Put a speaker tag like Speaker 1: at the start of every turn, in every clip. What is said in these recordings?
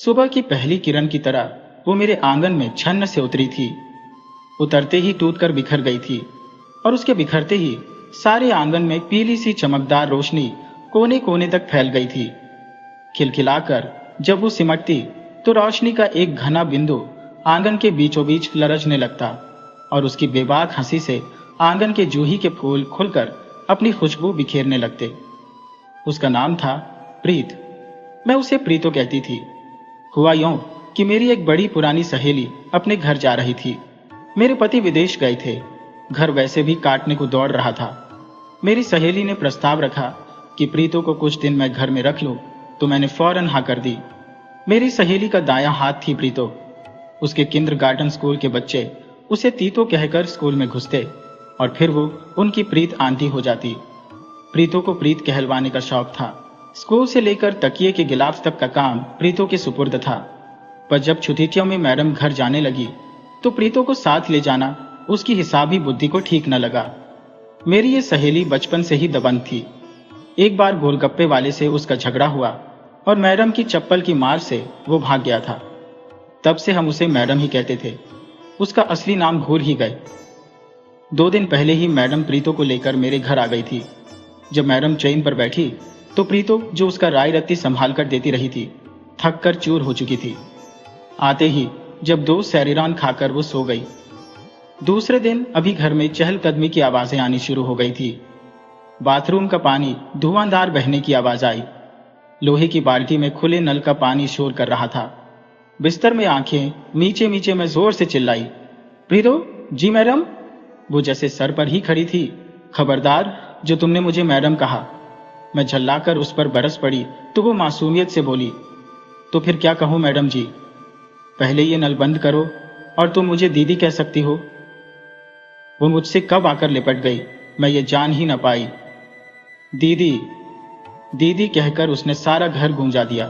Speaker 1: सुबह की पहली किरण की तरह वो मेरे आंगन में छन्न से उतरी थी। उतरते ही टूटकर बिखर गई थी और उसके बिखरते ही सारे आंगन में पीली सी चमकदार रोशनी कोने कोने तक फैल गई थी। खिलखिलाकर जब वो सिमटती तो रोशनी का एक घना बिंदु आंगन के बीचों बीच लरजने लगता और उसकी बेबाक हंसी से आंगन के जूही के फूल खुलकर अपनी खुशबू बिखेरने लगते। उसका नाम था प्रीत। मैं उसे प्रीतो कहती थी। हुआ यूं कि मेरी एक बड़ी पुरानी सहेली अपने घर जा रही थी। मेरे पति विदेश गए थे। घर वैसे भी काटने को दौड़ रहा था। मेरी सहेली ने प्रस्ताव रखा कि प्रीतो को कुछ दिन मैं घर में रख लूं, तो मैंने फौरन हाँ कर दी। मेरी सहेली का दायां हाथ थी प्रीतो। उसके किंडरगार्टन स्कूल के बच्चे उसे तीतो कहकर स्कूल में घुसते और फिर वो उनकी प्रीत आंटी हो जाती। प्रीतो को प्रीत कहलवाने का शौक था। स्कूल से लेकर तकिए के गिलाफ तक का काम प्रीतो के सुपुर्द था। पर जब छुट्टियों में मैडम घर जाने लगी तो प्रीतो को साथ ले जाना उसकी हिसाबी बुद्धि को ठीक न लगा। मेरी ये सहेली बचपन से ही दबंग थी। एक बार गोलगप्पे वाले से उसका झगड़ा हुआ और मैडम की चप्पल की मार से वो भाग गया था। तब से हम उसे मैडम ही कहते थे। उसका असली नाम भूल ही गए। 2 दिन पहले ही मैडम प्रीतो को लेकर मेरे घर आ गई थी। जब मैडम ट्रेन पर बैठी तो प्रीतो, जो उसका राय रत्ती संभाल कर देती रही थी, थक कर चूर हो चुकी थी। आते ही जब 2 सैरिरान खाकर वो सो गई। दूसरे दिन अभी घर में चहलकदमी की आवाजें आनी शुरू हो गई थी। बाथरूम का पानी धुआंधार बहने की आवाज आई। लोहे की बाल्टी में खुले नल का पानी शोर कर रहा था। बिस्तर में आंखें नीचे नीचे मैं जोर से चिल्लाई, प्रीतो जी मैडम। वो जैसे सर पर ही खड़ी थी। खबरदार, जो तुमने मुझे मैडम कहा। मैं झल्लाकर उस पर बरस पड़ी तो वो मासूमियत से बोली, तो फिर क्या कहूं मैडम जी। पहले ये नल बंद करो और तुम मुझे दीदी कह सकती हो। वो मुझसे कब आकर लिपट गई, मैं ये जान ही न पाई। दीदी दीदी कहकर उसने सारा घर गूंजा दिया।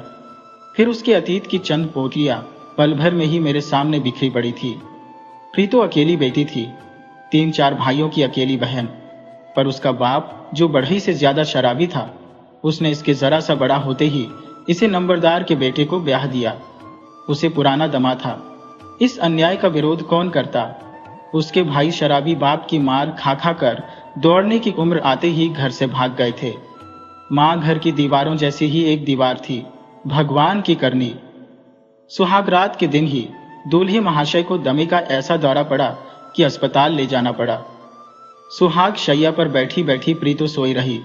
Speaker 1: फिर उसके अतीत की चंद पोटलियां पल भर में ही मेरे सामने बिखरी पड़ी थी। प्रीतो अकेली बेटी थी, 3-4 भाइयों की अकेली बहन। पर उसका बाप, जो बढ़ई से ज्यादा शराबी था, उसने इसके जरा सा बड़ा होते ही इसे नंबरदार के बेटे को ब्याह दिया। उसे पुराना दमा था। इस अन्याय का विरोध कौन करता। उसके भाई शराबी बाप की मार खा खा कर दौड़ने की उम्र आते ही घर से भाग गए थे। मां घर की दीवारों जैसी ही एक दीवार थी, भगवान की करनी। सुहागरात के दिन ही दूल्हे महाशय को दमे का ऐसा दौरा पड़ा कि अस्पताल ले जाना पड़ा। सुहाग शैया पर बैठी बैठी प्रीतो सोई रही।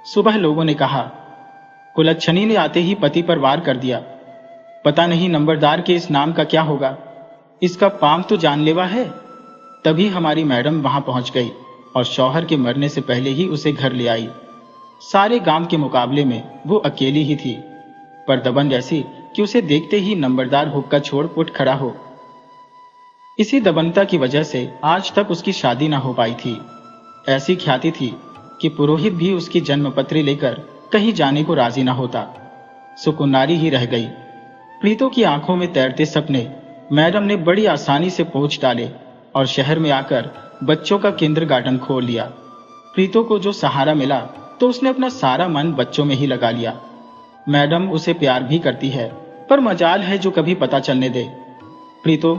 Speaker 1: सुबह लोगों ने कहा, कुलच्छनी ने आते ही पति पर वार कर दिया। पता नहीं नंबरदार के इस नाम का क्या होगा। इसका पाम तो जानलेवा है। तभी हमारी मैडम वहां पहुंच गई और शौहर के मरने से पहले ही उसे घर ले आई। सारे गांव के मुकाबले में वो अकेली ही थी, पर दबंग ऐसी कि उसे देखते ही नंबरदार हुक्का छोड़ उठ खड़ा हो। इसी दबंगता की वजह से आज तक उसकी शादी ना हो पाई थी। ऐसी ख्याति थी कि पुरोहित भी उसकी जन्मपत्री लेकर कहीं जाने को राजी ना होता। सुकुनारी ही रह गई। प्रीतो की आंखों में तैरते सपने मैडम ने बड़ी आसानी से पोंछ डाले और शहर में आकर बच्चों का किंडरगार्टन खोल लिया। प्रीतो को जो सहारा मिला तो उसने अपना सारा मन बच्चों में ही लगा लिया। मैडम उसे प्यार भी करती है, पर मजाल है जो कभी पता चलने दे। प्रीतो,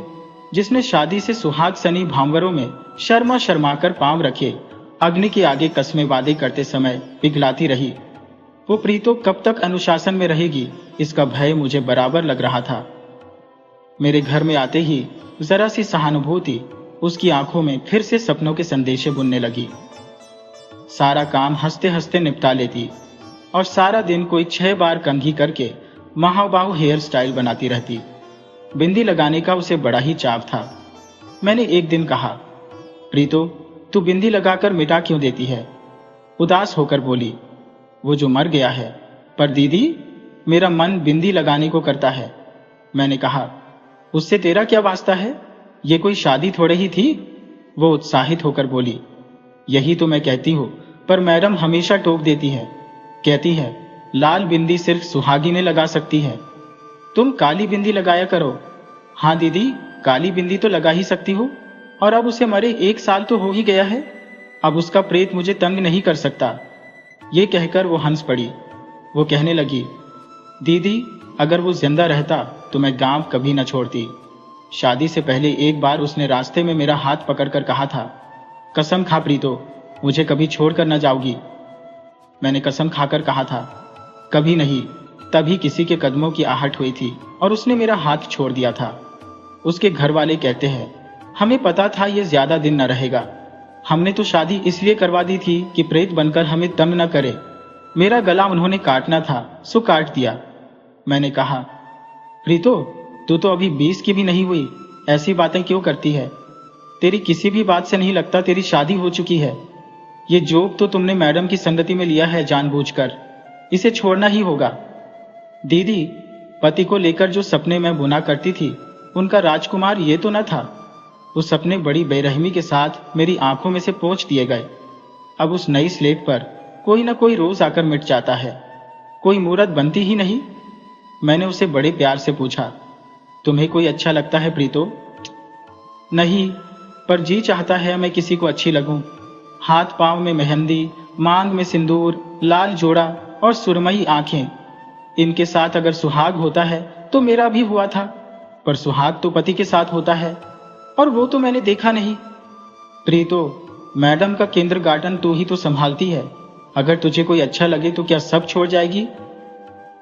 Speaker 1: जिसने शादी से सुहाग सनी भांवरों में शर्मा शर्माकर पांव रखे अग्नि के आगे कस्में वादे करते समय पिघलाती रही, वो प्रीतो कब तक अनुशासन में रहेगी, इसका भय मुझे बराबर लग रहा था। मेरे घर में आते ही जरा सी सहानुभूति उसकी आंखों में फिर से सपनों के संदेशे बुनने लगी। सारा काम हंसते हंसते निपटा लेती और सारा दिन कोई 6 बार कंघी करके महाबाहु हेयर स्टाइल बनाती रहती। बिंदी लगाने का उसे बड़ा ही चाव था। मैंने एक दिन कहा, प्रीतो, तू बिंदी लगाकर मिटा क्यों देती है? उदास होकर बोली, वो जो मर गया है। पर दीदी, मेरा मन बिंदी लगाने को करता है। मैंने कहा, उससे तेरा क्या वास्ता है? ये कोई शादी थोड़े ही थी। वो उत्साहित होकर बोली, यही तो मैं कहती हूँ, पर मैडम हमेशा टोक देती है। कहती है लाल बिंदी सिर्फ सुहागी ने लगा सकती है, तुम काली बिंदी लगाया करो। हाँ दीदी, काली बिंदी तो लगा ही सकती हो, और अब उसे मरे 1 साल तो हो ही गया है। अब उसका प्रेत मुझे तंग नहीं कर सकता। ये कहकर वो हंस पड़ी। वो कहने लगी, दीदी, अगर वो जिंदा रहता तो मैं गांव कभी न छोड़ती। शादी से पहले एक बार उसने रास्ते में मेरा हाथ पकड़कर कहा था, कसम खा प्रीतो, मुझे कभी छोड़कर न जाओगी। मैंने कसम खाकर कहा था, कभी नहीं। तभी किसी के कदमों की आहट हुई थी और उसने मेरा हाथ छोड़ दिया था। उसके घर वाले कहते हैं, हमें पता था ये ज्यादा दिन न रहेगा। हमने तो शादी इसलिए करवा दी थी कि प्रेत बनकर हमें तंग न करे। मेरा गला उन्होंने काटना था, सो काट दिया। मैंने कहा, प्रीतो, तू तो अभी 20 की भी नहीं हुई, ऐसी बातें क्यों करती है? तेरी किसी भी बात से नहीं लगता तेरी शादी हो चुकी है। ये जोग तो तुमने मैडम की संगति में लिया है जानबूझकर, इसे छोड़ना ही होगा। दीदी, पति को लेकर जो सपने मैं बुना करती थी, उनका राजकुमार ये तो न था। वो सपने बड़ी बेरहमी के साथ मेरी आंखों में से पोंछ दिए गए। अब उस नई स्लेट पर कोई ना कोई रोज आकर मिट जाता है, कोई मूरत बनती ही नहीं। मैंने उसे बड़े प्यार से पूछा, तुम्हें कोई अच्छा लगता है प्रीतो? नहीं, पर जी चाहता है मैं किसी को अच्छी लगूं। हाथ पांव में मेहंदी, मांग में सिंदूर, लाल जोड़ा और सुरमई आंखें, इनके साथ अगर सुहाग होता है तो मेरा भी हुआ था। पर सुहाग तो पति के साथ होता है, और वो तो मैंने देखा नहीं। प्रीतो, मैडम का किंडरगार्टन तू ही तो संभालती है। अगर तुझे कोई अच्छा लगे तो क्या सब छोड़ जाएगी?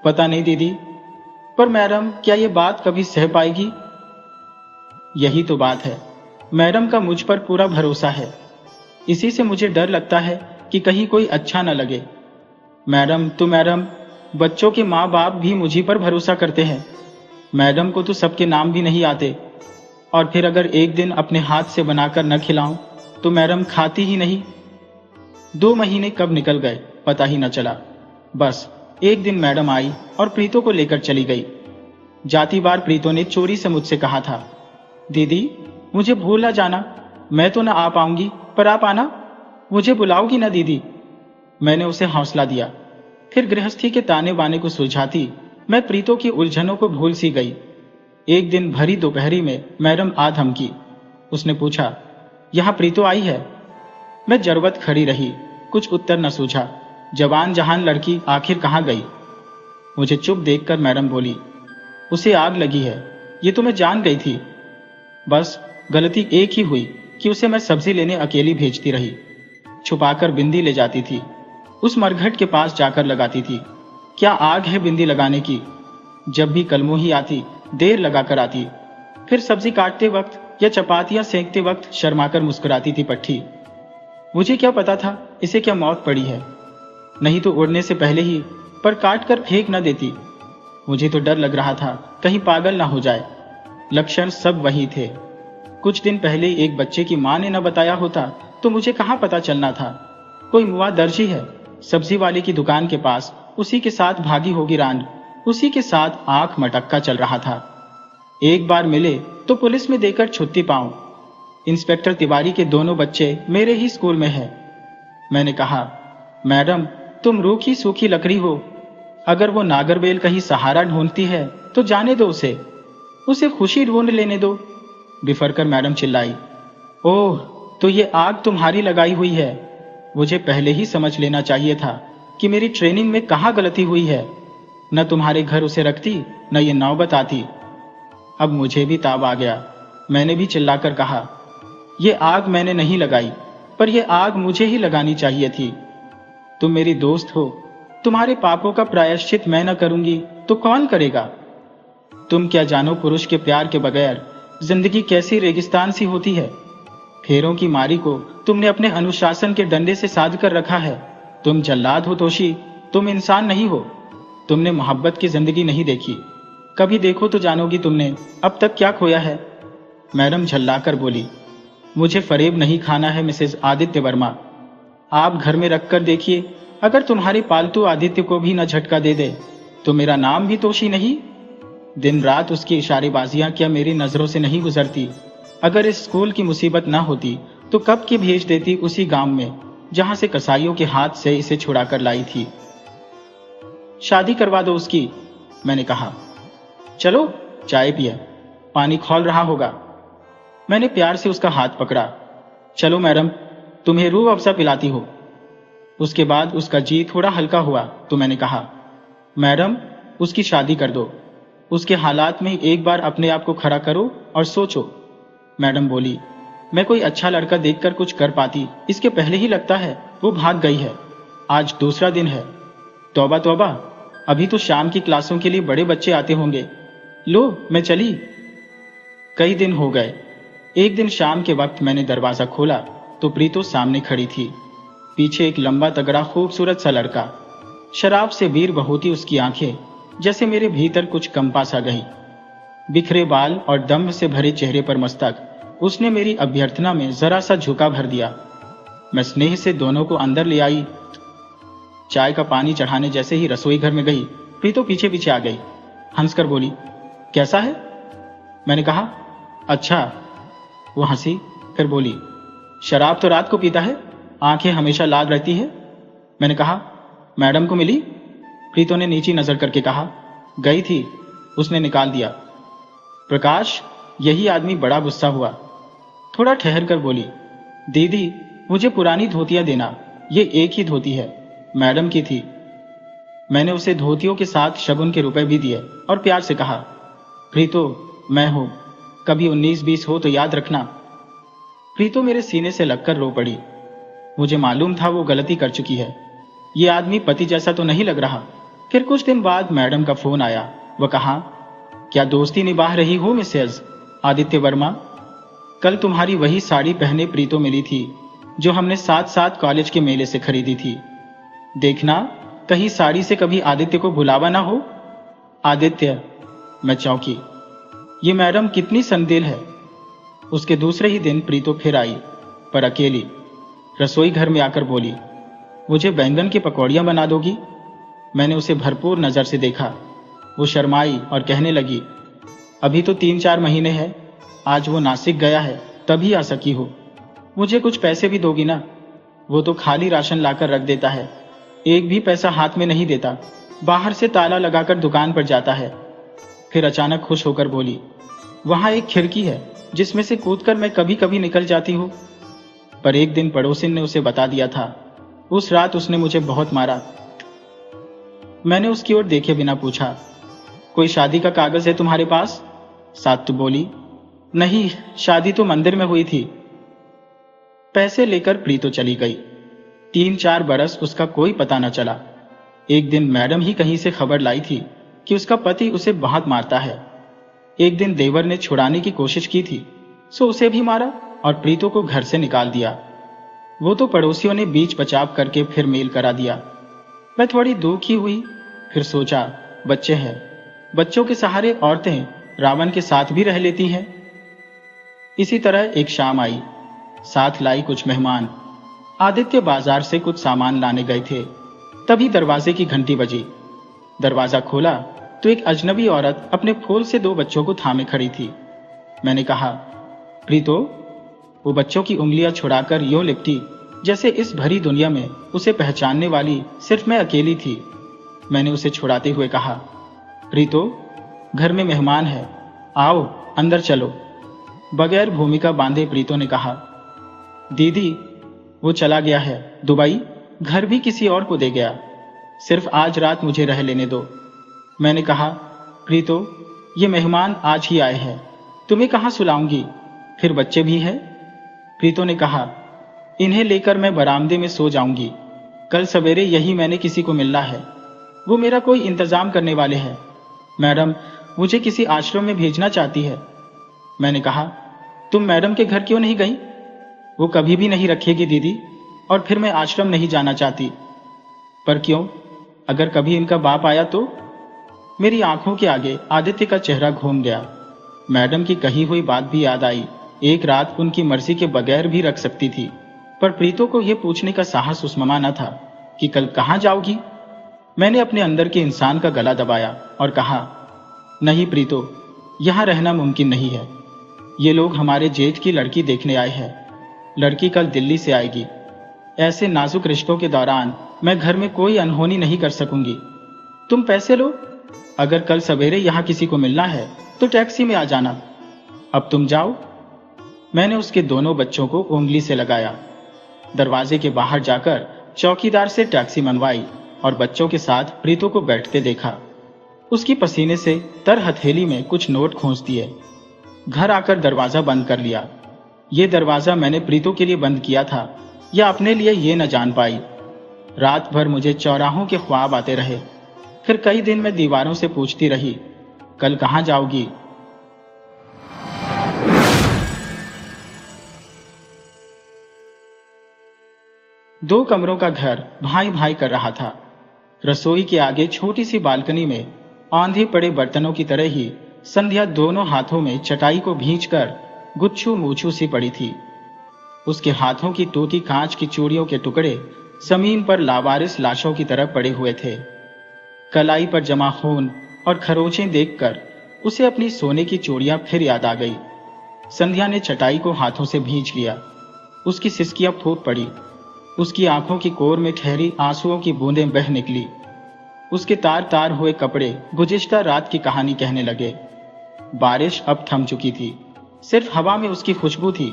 Speaker 1: पता नहीं दीदी, पर मैडम क्या ये बात कभी सह पाएगी? यही तो बात है, मैडम का मुझ पर पूरा भरोसा है। इसी से मुझे डर लगता है कि कहीं कोई अच्छा न लगे। मैडम, बच्चों के माँ बाप भी मुझी पर भरोसा करते हैं। मैडम को तो सबके नाम भी नहीं आते, और फिर अगर एक दिन अपने हाथ से बनाकर न खिलाऊं तो मैडम खाती ही नहीं। 2 महीने कब निकल गए पता ही न चला। बस एक दिन मैडम आई और प्रीतो को लेकर चली गई। जाती बार प्रीतो ने चोरी से मुझसे कहा था, दीदी, मुझे भूल न जाना, मैं तो न आ पाऊंगी, पर आप आना, मुझे बुलाओगी ना दीदी? मैंने उसे हौसला दिया। फिर गृहस्थी के ताने बाने को सुलझाती मैं प्रीतो की उलझनों को भूल सी गई। एक दिन भरी दोपहरी में मैडम आ धमकी। उसने पूछा, यहां प्रीतो आई है? मैं जरवत खड़ी रही, कुछ उत्तर न सूझा। जवान जहान लड़की आखिर कहां गई? मुझे चुप देखकर मैडम बोली, उसे आग लगी है, ये तो मैं जान गई थी। बस गलती एक ही हुई कि उसे मैं सब्जी लेने अकेली भेजती रही। छुपाकर बिंदी ले जाती थी, उस मरघट के पास जाकर लगाती थी। क्या आग है बिंदी लगाने की? जब भी कलमोही आती देर लगाकर आती। फिर सब्जी काटते वक्त या चपातियां सेंकते वक्त शर्माकर मुस्कुराती थी पट्टी। मुझे क्या पता था इसे क्या मौत पड़ी है, नहीं तो उड़ने से पहले ही पर काट कर फेंक न देती। मुझे तो डर लग रहा था कहीं पागल ना हो जाए। लक्षण सब वही थे। कुछ दिन पहले एक बच्चे की मां ने न बताया होता तो मुझे कहां पता चलना था। कोई मुआ दर्जी है, सब्जी वाले की दुकान के पास, उसी के साथ भागी होगी रांड, उसी के साथ आंख मटक्का चल रहा था। एक बार मिले तो पुलिस में देकर छुट्टी पाऊं। इंस्पेक्टर तिवारी के दोनों बच्चे मेरे ही स्कूल में हैं। मैंने कहा, मैडम, तुम रूखी सूखी लकड़ी हो, अगर वो नागरबेल कहीं सहारा ढूंढती है तो जाने दो उसे खुशी ढूंढ लेने दो। बिफरकर मैडम चिल्लाई, ओह, तो ये आग तुम्हारी लगाई हुई है। मुझे पहले ही समझ लेना चाहिए था कि मेरी ट्रेनिंग में कहाँ गलती हुई है। न तुम्हारे घर उसे रखती, न ये नौबत आती। अब मुझे भी ताव आ गया। मैंने भी चिल्लाकर कहा, ये आग मैंने नहीं लगाई, पर यह आग मुझे ही लगानी चाहिए थी। तुम मेरी दोस्त हो, तुम्हारे पापों का प्रायश्चित मैं न करूंगी तो कौन करेगा? तुम क्या जानो पुरुष के प्यार के बगैर जिंदगी कैसी रेगिस्तान सी होती है। फेरों की मारी को तुमने अपने अनुशासन के डंडे से साध कर रखा है। तुम जल्लाद हो तोशी, तुम इंसान नहीं हो। तुमने मोहब्बत की जिंदगी नहीं देखी, कभी देखो तो जानोगी तुमने अब तक क्या खोया है। मैडम झल्लाकर बोली, मुझे फरेब नहीं खाना है मिसेज आदित्य वर्मा। आप घर में रखकर देखिए, अगर तुम्हारे पालतू आदित्य को भी न झटका दे दे तो मेरा नाम भी तोशी नहीं। दिन रात उसकी इशारेबाजियां क्या मेरी नजरों से नहीं गुजरती? अगर इस स्कूल की मुसीबत ना होती तो कब की भेज देती उसी गांव में जहां से कसाईयों के हाथ से इसे छुड़ाकर लाई थी। शादी करवा दो उसकी, मैंने कहा। चलो चाय पिए, पानी खौल रहा होगा। मैंने प्यार से उसका हाथ पकड़ा। चलो मैडम, तुम्हें रूह अफ़ज़ा पिलाती हो। उसके बाद उसका जी थोड़ा हल्का हुआ तो मैंने कहा, मैडम, उसकी शादी कर दो। उसके हालात में एक बार अपने आप को खड़ा करो और सोचो। मैडम बोली, मैं कोई अच्छा लड़का देखकर कुछ कर पाती, इसके पहले ही लगता है वो भाग गई है। आज दूसरा दिन है। तौबा तौबा, अभी तो शाम की क्लासों के लिए बड़े बच्चे आते होंगे। लो मैं चली। कई दिन हो गए। एक दिन शाम के वक्त मैंने दरवाजा खोला तो प्रीतो सामने खड़ी थी। पीछे एक लंबा तगड़ा खूबसूरत सा लड़का। शराब से बीर बहोती उसकी आंखें, जैसे मेरे भीतर कुछ कंपा सा गई। बिखरे बाल और दम्भ से भरे चेहरे पर मस्तक उसने मेरी अभ्यर्थना में जरा सा झुका भर दिया। मैं स्नेह से दोनों को अंदर ले आई। चाय का पानी चढ़ाने जैसे ही रसोई घर में गई, प्रीतो पीछे पीछे आ गई। हंसकर बोली, कैसा है? मैंने कहा, अच्छा। वो हंसी, फिर बोली, शराब तो रात को पीता है, आंखें हमेशा लाल रहती है। मैंने कहा, मैडम को मिली? प्रीतो ने नीची नजर करके कहा, गई थी, उसने निकाल दिया। प्रकाश, यही आदमी बड़ा गुस्सा हुआ। थोड़ा ठहर कर बोली, दीदी मुझे पुरानी धोतियां देना, ये एक ही धोती है, मैडम की थी। मैंने उसे धोतियों के साथ शगुन के रुपए भी दिए और प्यार से कहा, प्रीतो मैं हूं, कभी 19-20 हो तो याद रखना। प्रीतो मेरे सीने से लगकर रो पड़ी। मुझे मालूम था वो गलती कर चुकी है। ये आदमी पति जैसा तो नहीं लग रहा। फिर कुछ दिन बाद मैडम का फोन आया। वह कहा, क्या दोस्ती निभा रही हो मिसेज आदित्य वर्मा? कल तुम्हारी वही साड़ी पहने प्रीतो मिली थी जो हमने साथ साथ कॉलेज के मेले से खरीदी थी। देखना कहीं साड़ी से कभी आदित्य को बुलावा ना हो। आदित्य। मैं चौंकी। ये मैडम कितनी संदिल है। उसके दूसरे ही दिन प्रीतो फिर आई, पर अकेली। रसोई घर में आकर बोली, मुझे बैंगन की पकौड़ियां बना दोगी? मैंने उसे भरपूर नजर से देखा। वो शर्माई और कहने लगी, अभी तो 3-4 महीने हैं, आज वो नासिक गया है तभी आ सकी हो। मुझे कुछ पैसे भी दोगी ना? वो तो खाली राशन लाकर रख देता है, एक भी पैसा हाथ में नहीं देता, बाहर से ताला लगाकर दुकान पर जाता है। फिर अचानक खुश होकर बोली, वहां एक खिड़की है जिसमें से कूदकर मैं कभी कभी निकल जाती हूँ। पर एक दिन पड़ोसिन ने उसे बता दिया था। उस रात उसने मुझे बहुत मारा। मैंने उसकी ओर देखे बिना पूछा, कोई शादी का कागज है तुम्हारे पास? सात्तु बोली, नहीं, शादी तो मंदिर में हुई थी। पैसे लेकर प्रीतो चली गई। 3-4 बरस उसका कोई पता न चला। एक दिन मैडम ही कहीं से खबर लाई थी कि उसका पति उसे बहुत मारता है। एक दिन देवर ने छुड़ाने की कोशिश की थी, सो उसे भी मारा और प्रीतो को घर से निकाल दिया। वो तो पड़ोसियों ने बीच बचाव करके फिर मेल करा दिया। मैं थोड़ी दुखी हुई, फिर सोचा बच्चे हैं, बच्चों के सहारे औरतें रावण के साथ भी रह लेती हैं। इसी तरह एक शाम आई, साथ लाई कुछ मेहमान। आदित्य बाजार से कुछ सामान लाने गए थे। तभी दरवाजे की घंटी बजी। दरवाजा खोला तो एक अजनबी औरत अपने फूल से 2 बच्चों को थामे खड़ी थी। मैंने कहा, प्रीतो? वो बच्चों की उंगलियां छुड़ाकर यूं लिपटी जैसे इस भरी दुनिया में उसे पहचानने वाली सिर्फ मैं अकेली थी। मैंने उसे छुड़ाते हुए कहा, प्रीतो, घर में मेहमान है, आओ अंदर चलो। बगैर भूमिका बांधे प्रीतो ने कहा, दीदी वो चला गया है दुबई, घर भी किसी और को दे गया, सिर्फ आज रात मुझे रह लेने दो। मैंने कहा, प्रीतो ये मेहमान आज ही आए हैं, तुम्हें कहाँ सुलाऊंगी, फिर बच्चे भी हैं। प्रीतो ने कहा, इन्हें लेकर मैं बरामदे में सो जाऊंगी, कल सवेरे यही मैंने किसी को मिलना है, वो मेरा कोई इंतजाम करने वाले हैं। मैडम मुझे किसी आश्रम में भेजना चाहती है। मैंने कहा, तुम मैडम के घर क्यों नहीं गई? वो कभी भी नहीं रखेगी दीदी, और फिर मैं आश्रम नहीं जाना चाहती। पर क्यों? अगर कभी इनका बाप आया तो? मेरी आंखों के आगे आदित्य का चेहरा घूम गया। मैडम की कही हुई बात भी याद आई। एक रात उनकी मर्जी के बगैर भी रख सकती थी, पर प्रीतो को यह पूछने का साहस उसममा न था कि कल कहां जाओगी। मैंने अपने अंदर के इंसान का गला दबाया और कहा, नहीं प्रीतो, यहां रहना मुमकिन नहीं है। ये लोग हमारे जेठ की लड़की देखने आए हैं। लड़की कल दिल्ली से आएगी। ऐसे नाजुक रिश्तों के दौरान मैं घर में कोई अनहोनी नहीं कर सकूंगी। तुम पैसे लो, अगर कल सवेरे यहां किसी को मिलना है तो टैक्सी में आ जाना। अब तुम जाओ। मैंने उसके दोनों बच्चों को उंगली से लगाया। दरवाजे के बाहर जाकर चौकीदार से टैक्सी मनवाई और बच्चों के साथ प्रीतो को बैठते देखा। उसकी पसीने से तर हथेली में कुछ नोट खोस दिए। घर आकर दरवाजा बंद कर लिया। ये दरवाजा मैंने प्रीतों के लिए बंद किया था या अपने लिए ये न जान पाई। रात भर मुझे चौराहों के ख्वाब आते रहे। फिर कई दिन मैं दीवारों से पूछती रही, कल कहाँ जाओगी? दो कमरों का घर भाई भाई कर रहा था। रसोई के आगे छोटी सी बालकनी में आंधे पड़े बर्तनों की तरह ही संध्या दोनों हाथों में चटाई को भींचकर गुच्छू मूछू सी पड़ी थी। उसके हाथों की टूटी कांच की चूड़ियों के टुकड़े जमीन पर लावारिस लाशों की तरह पड़े हुए थे। कलाई पर जमा खून और खरोंचें देखकर उसे अपनी सोने की चूड़ियां फिर याद आ गई। संध्या ने चटाई को हाथों से भींच लिया। उसकी सिसकियां फूट पड़ी। उसकी आंखों की कोर में ठहरी आंसुओं की बूंदें बह निकली। उसके तार तार हुए कपड़े गुज़िश्ता रात की कहानी कहने लगे। बारिश अब थम चुकी थी। सिर्फ हवा में उसकी खुशबू थी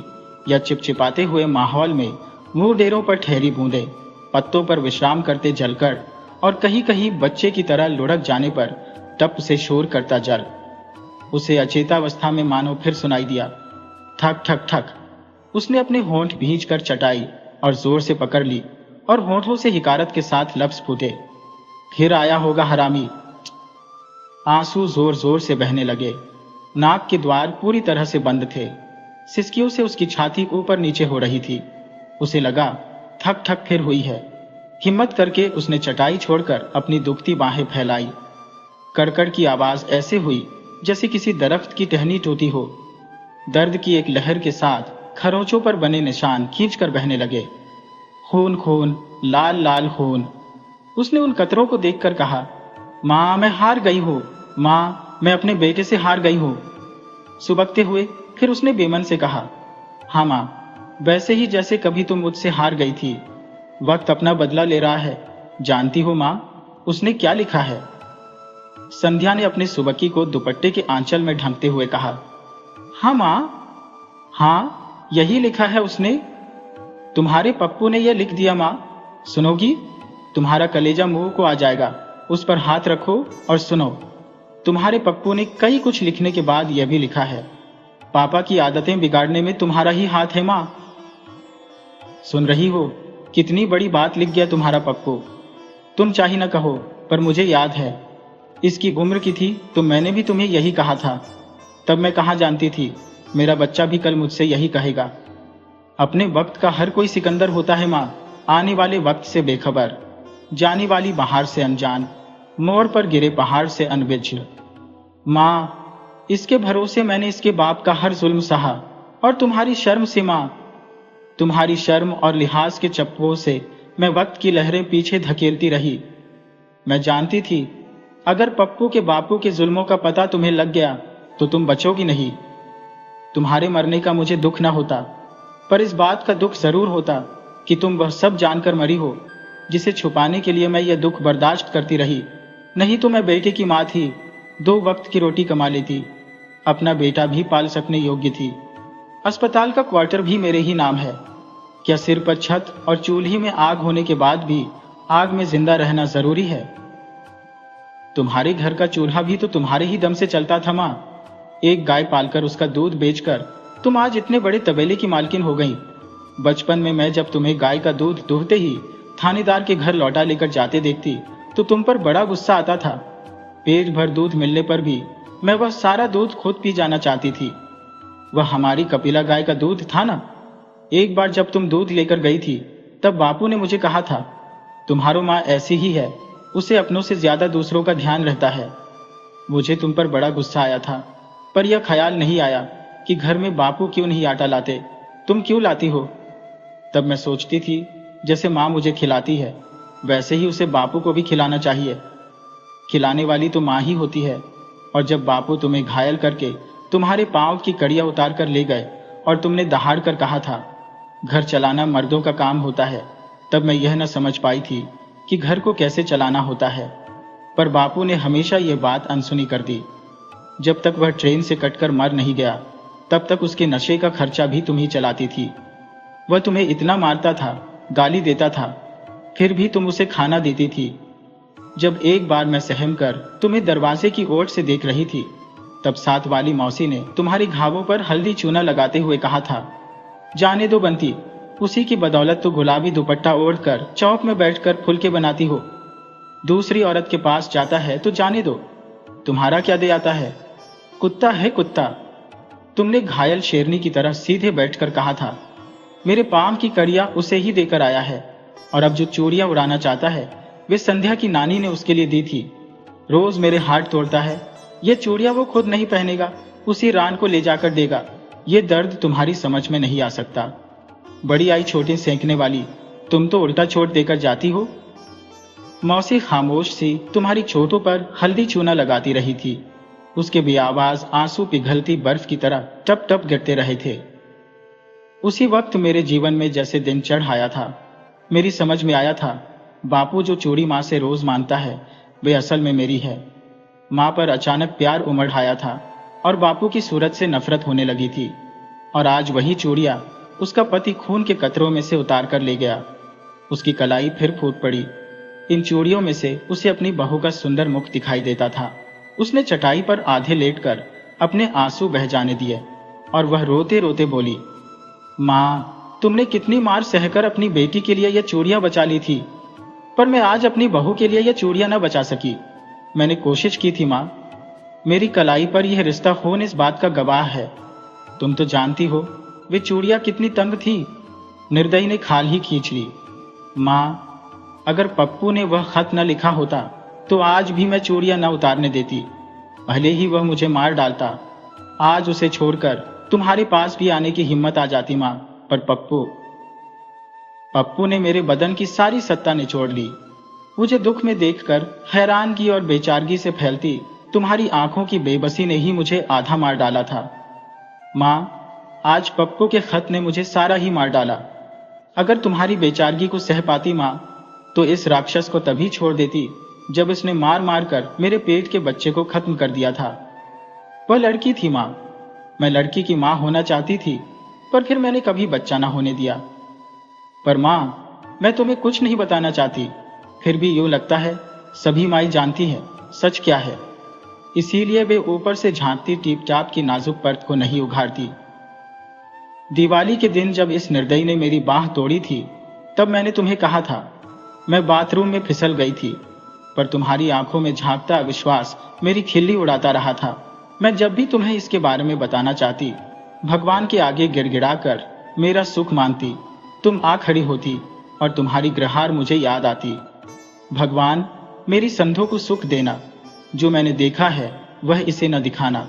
Speaker 1: या चिपचिपाते हुए माहौल में मुंह डेरों पर ठहरी बूंदें, पत्तों पर विश्राम करते जलकर और कहीं कहीं बच्चे की तरह लुढ़क जाने पर टप से शोर करता जल। उसे अचेतावस्था में मानो फिर सुनाई दिया, ठक ठक ठक। उसने अपने होंठ भींचकर चटाई और जोर से पकड़ ली और होंठों से हिकारत के साथ लफ्ज फूटे, फिर आया होगा हरामी। आंसू जोर जोर से बहने लगे। नाक के द्वार पूरी तरह से बंद थे। सिसकियों से उसकी छाती ऊपर नीचे हो रही थी। उसे लगा थक थक फिर हुई है। हिम्मत करके उसने चटाई छोड़कर अपनी दुखती बाहें फैलाई। कड़कड़ की आवाज ऐसे हुई जैसे किसी दरख्त की टहनी टूटी हो। दर्द की एक लहर के साथ खरोंचों पर बने निशान खींचकर बहने लगे। खून खून, लाल लाल खून। उसने उन कतरों को देखकर कहा, माँ मैं हार गई हूँ, माँ मैं अपने बेटे से हार गई हूँ। सुबकते हुए फिर उसने बेमन से कहा, हाँ माँ, वैसे ही जैसे कभी तुम मुझसे हार गई थी। वक्त अपना बदला ले रहा है। जानती हो माँ, उसने क्या लिखा है? संध्या ने अपनी सुबकी को दुपट्टे के आंचल में ढंकते हुए कहा, हाँ माँ, हाँ यही लिखा है उसने। तुम्हारे पप्पू ने यह लिख दिया माँ। सुनोगी? तुम्हारा कलेजा मुंह को आ जाएगा। उस पर हाथ रखो और सुनो। तुम्हारे पप्पू ने कई कुछ लिखने के बाद यह भी लिखा है, पापा की आदतें बिगाड़ने में तुम्हारा ही हाथ है माँ। सुन रही हो? कितनी बड़ी बात लिख गया तुम्हारा पप्पू। तुम चाहे न कहो, पर मुझे याद है। इसकी उम्र की थी तो मैंने भी तुम्हें यही कहा था। तब मैं कहाँ जानती थी मेरा बच्चा भी कल मुझसे यही कहेगा। अपने वक्त का हर कोई सिकंदर होता है माँ, आने वाले वक्त से बेखबर, जाने वाली बहार से अनजान, मोड़ पर गिरे पहाड़ से अनविज्ञ। माँ, इसके भरोसे मैंने इसके बाप का हर जुल्म सहा, और तुम्हारी शर्म से माँ, तुम्हारी शर्म और लिहाज के चप्पों से मैं वक्त की लहरें पीछे धकेलती रही। मैं जानती थी अगर पप्पू के बापू के जुल्मों का पता तुम्हें लग गया तो तुम बचोगी नहीं। तुम्हारे मरने का मुझे दुख न होता, पर इस बात का दुख जरूर होता कि तुम वह सब जानकर मरी हो जिसे छुपाने के लिए मैं यह दुख बर्दाश्त करती रही। नहीं तो मैं बेटे की माँ थी, 2 वक्त की रोटी कमा लेती, अपना बेटा भी पाल सकने योग्य थी। अस्पताल का क्वार्टर भी मेरे ही नाम है। क्या सिर पर छत और चूल्हे में आग होने के बाद भी आग में जिंदा रहना जरूरी है? तुम्हारे घर का चूल्हा भी तो तुम्हारे ही दम से चलता था माँ। एक गाय पालकर उसका दूध बेचकर तुम आज इतने बड़े तबेले की मालकिन हो गई। बचपन में मैं जब तुम्हें गाय का दूध दूहते ही थानेदार के घर लौटा लेकर जाते देखती तो तुम पर बड़ा गुस्सा आता था। पेट भर दूध मिलने पर भी मैं वह सारा दूध खुद पी जाना चाहती थी। वह हमारी कपिला गाय का दूध था ना। एक बार जब तुम दूध लेकर गई थी तब बापू ने मुझे कहा था, तुम्हारो माँ ऐसी ही है, उसे अपनों से ज्यादा दूसरों का ध्यान रहता है। मुझे तुम पर बड़ा गुस्सा आया था, पर यह ख्याल नहीं आया कि घर में बापू क्यों नहीं आटा लाते, तुम क्यों लाती हो। तब मैं सोचती थी जैसे माँ मुझे खिलाती है वैसे ही उसे बापू को भी खिलाना चाहिए। खिलाने वाली तो माँ ही होती है। और जब बापू तुम्हें घायल करके तुम्हारे पांव की कड़ियां उतार कर ले गए और तुमने दहाड़ कर कहा था घर चलाना मर्दों का काम होता है, तब मैं यह न समझ पाई थी कि घर को कैसे चलाना होता है। पर बापू ने हमेशा यह बात अनसुनी कर दी। जब तक वह ट्रेन से कटकर मर नहीं गया तब तक उसके नशे का खर्चा भी तुम ही चलाती थी। वह तुम्हें इतना मारता था, गाली देता था, फिर भी तुम उसे खाना देती थी। जब एक बार मैं सहम कर तुम्हें दरवाजे की ओर से देख रही थी, तब साथ वाली मौसी ने तुम्हारी घावों पर हल्दी चूना लगाते हुए कहा था, जाने दो बंती, उसी की बदौलत तो गुलाबी दुपट्टा ओढ़कर चौक में बैठकर फुलके बनाती हो। दूसरी औरत के पास जाता है तो जाने दो, तुम्हारा क्या दे आता है, कुत्ता है कुत्ता। तुमने घायल शेरनी की तरह सीधे बैठकर कहा था, मेरे पाम की कड़िया उसे ही देकर आया है, और अब जो चूड़ियां उड़ाना चाहता है वे संध्या की नानी ने उसके लिए दी थी। रोज मेरे हाथ तोड़ता है, ये चूड़ियां वो खुद नहीं पहनेगा, उसी रान को ले जाकर देगा। ये दर्द तुम्हारी समझ में नहीं आ सकता। बड़ी आई छोटी सेंकने वाली, तुम तो उल्टा चोट देकर जाती हो। मौसी खामोश सी तुम्हारी चोटों पर हल्दी चूना लगाती रही थी। उसके भी आवाज आंसू पिघलती बर्फ की तरह टप टप गिरते रहे थे। उसी वक्त मेरे जीवन में जैसे दिन चढ़ आया था। मेरी समझ में आया था, बापू जो चूड़ी माँ से रोज मांगता है वे असल में मेरी है। माँ पर अचानक प्यार उमड़ आया था और बापू की सूरत से नफरत होने लगी थी। और आज वही चूड़ियां उसका पति खून के कतरों में से उतार कर ले गया। उसकी कलाई फिर फूट पड़ी। इन चूड़ियों में से उसे अपनी बहू का सुंदर मुख दिखाई देता था। उसने चटाई पर आधे लेटकर अपने आंसू बह जाने दिए और वह रोते रोते बोली, माँ, तुमने कितनी मार सहकर अपनी बेटी के लिए यह चूड़ियां बचा ली थी, पर मैं आज अपनी बहू के लिए यह चूड़ियां न बचा सकी। मैंने कोशिश की थी माँ, मेरी कलाई पर यह रिश्ता खून इस बात का गवाह है। तुम तो जानती हो वे चूड़ियां कितनी तंग थी। निर्दयी ने खाल ही खींच ली। माँ, अगर पप्पू ने वह खत न लिखा होता तो आज भी मैं चूड़ियां न उतारने देती। भले ही वह मुझे मार डालता, आज उसे छोड़कर तुम्हारे पास भी आने की हिम्मत आ जाती माँ, पर पप्पू ने मेरे बदन की सारी सत्ता निचोड़ ली। मुझे दुख में देखकर हैरानगी और बेचारगी से फैलती तुम्हारी आंखों की बेबसी ने ही मुझे आधा मार डाला था। माँ, आज पप्पू के खत ने मुझे सारा ही मार डाला। अगर तुम्हारी बेचारगी को सह पाती माँ, तो इस राक्षस को तभी छोड़ देती जब इसने मार मार कर मेरे पेट के बच्चे को खत्म कर दिया था। वह लड़की थी माँ, मैं लड़की की माँ होना चाहती थी, पर फिर मैंने कभी बच्चा ना होने दिया। पर माँ, मैं तुम्हें कुछ नहीं बताना चाहती, फिर भी यूं लगता है सभी माई जानती है सच क्या है, इसीलिए वे ऊपर से झांकती टीपटाप की नाजुक परत को नहीं उघाड़ती। दिवाली के दिन जब इस निर्दयी ने मेरी बाह तोड़ी थी, तब मैंने तुम्हें कहा था, मैं बाथरूम में फिसल गई थी, पर तुम्हारी आंखों में झांकता अविश्वास मेरी खिल्ली उड़ाता रहा था। मैं जब भी तुम्हें इसके बारे में बताना चाहती, भगवान के आगे गिड़गिड़ाकर मेरा सुख मांगती, तुम आ खड़ी होती और तुम्हारी ग्रहार मुझे याद आती। भगवान, मेरी संधों को सुख देना, जो मैंने देखा है वह इसे न दिखाना।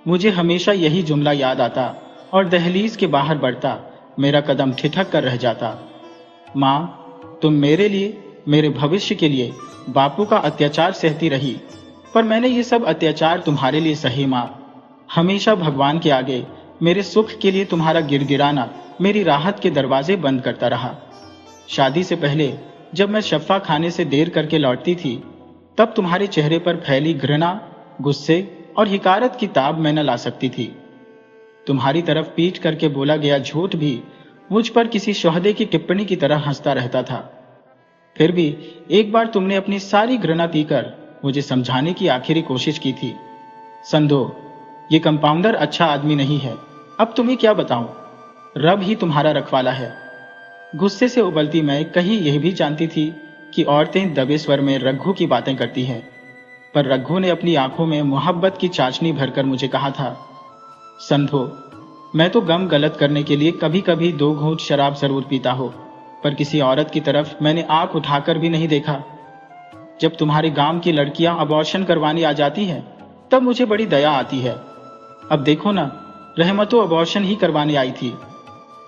Speaker 1: मुझे हमेशा यही जुमला याद आता और दहलीज के बाहर बढ़ता मेरा कदम ठिठक कर रह जाता। माँ, तुम मेरे लिए, मेरे भविष्य के लिए बापू का अत्याचार सहती रही, पर मैंने ये सब अत्याचार तुम्हारे लिए सही माँ। हमेशा भगवान के आगे मेरे सुख के लिए तुम्हारा गिड़गिड़ाना मेरी राहत के दरवाजे बंद करता रहा। शादी से पहले जब मैं शफ़ा खाने से देर करके लौटती थी, तब तुम्हारे चेहरे पर फैली घृणा, गुस्से और हिकारत की ताब मैं न ला सकती थी। तुम्हारी तरफ पीट करके बोला गया झूठ भी मुझ पर किसी शोहदे की टिप्पणी की तरह हंसता रहता था। फिर भी एक बार तुमने अपनी सारी घृणा पीकर मुझे समझाने की आखिरी कोशिश की थी, संधो, ये कंपाउंडर अच्छा आदमी नहीं है, अब तुम्हें क्या बताऊं, रब ही तुम्हारा रखवाला है। गुस्से से उबलती मैं कहीं यह भी जानती थी कि औरतें दबे स्वर में रघु की बातें करती हैं, पर रघु ने अपनी आंखों में मोहब्बत की चाशनी भरकर मुझे कहा था, संधो, मैं तो गम गलत करने के लिए कभी कभी 2 घूंट शराब जरूर पीता हो, पर किसी औरत की तरफ मैंने आंख उठाकर भी नहीं देखा। जब तुम्हारे गांव की लड़कियां अबॉर्शन करवाने आ जाती हैं, तब मुझे बड़ी दया आती है। अब देखो ना, रहमतो अबॉर्शन ही करवाने आई थी।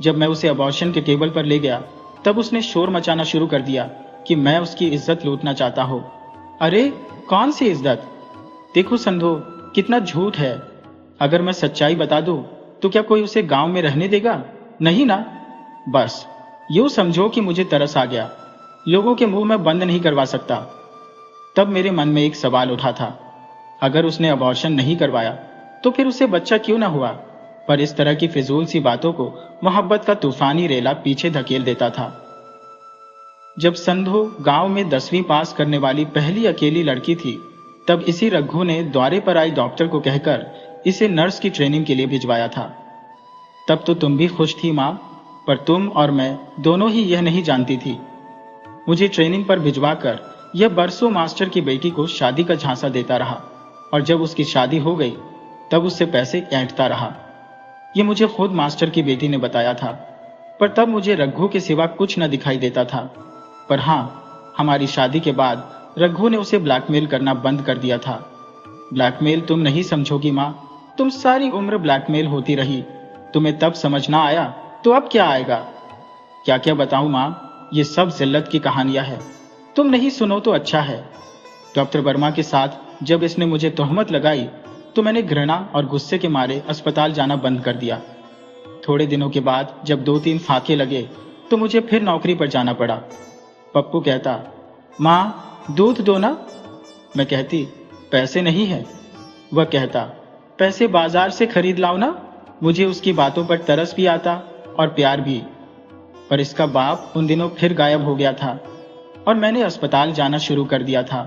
Speaker 1: जब मैं उसे अबॉर्शन के टेबल पर ले गया, तब उसने शोर मचाना शुरू कर दिया कि मैं उसकी इज्जत लूटना चाहता हूं। अरे कौन सी इज्जत? देखो संधो, कितना झूठ है। अगर मैं सच्चाई बता दूं तो क्या कोई उसे गांव में रहने देगा? नहीं ना। बस यूं समझो कि मुझे तरस आ गया, लोगों के मुंह में बंद नहीं करवा सकता। तब मेरे मन में एक सवाल उठा था, अगर उसने अबॉर्शन नहीं करवाया तो फिर उसे बच्चा क्यों ना हुआ? पर इस तरह की फिजूल सी बातों को मोहब्बत का तूफानी रेला पीछे धकेल देता था। जब संधो गांव में 10वीं पास करने वाली पहली अकेली लड़की थी, तब इसी रघु ने द्वारे पर आई डॉक्टर को कहकर इसे नर्स की ट्रेनिंग के लिए भिजवाया था। तब तो तुम भी खुश थी माँ, पर तुम और मैं दोनों ही यह नहीं जानती थी। मुझे ट्रेनिंग पर भिजवाकर यह बरसों मास्टर की बेटी को शादी का झांसा देता रहा, और जब उसकी शादी हो गई तब उससे पैसे ऐंठता रहा। ये मुझे खुद मास्टर की बेटी ने बताया था, पर तब मुझे रघु के सिवा कुछ न दिखाई देता था। पर हाँ, हमारी शादी के बाद रघु ने उसे ब्लैकमेल करना बंद कर दिया था। ब्लैकमेल तुम नहीं समझोगी माँ, तुम सारी उम्र ब्लैकमेल होती रही। तुम्हें तब समझ ना आया तो अब क्या आएगा? क्या क्या बताऊं माँ, ये सब जिल्लत की कहानियां हैं। तुम नहीं सुनो तो अच्छा है। डॉक्टर वर्मा के साथ जब इसने मुझे तोहमत लगाई तो मैंने घृणा और गुस्से के मारे अस्पताल जाना बंद कर दिया। थोड़े दिनों के बाद जब 2-3 फाके लगे तो मुझे फिर नौकरी पर जाना पड़ा। पप्पू कहता, माँ दूध दो ना। मैं कहती, पैसे नहीं है। वह कहता, पैसे बाजार से खरीद लाओ ना। मुझे उसकी बातों पर तरस भी आता और प्यार भी। पर इसका बाप उन दिनों फिर गायब हो गया था और मैंने अस्पताल जाना शुरू कर दिया था।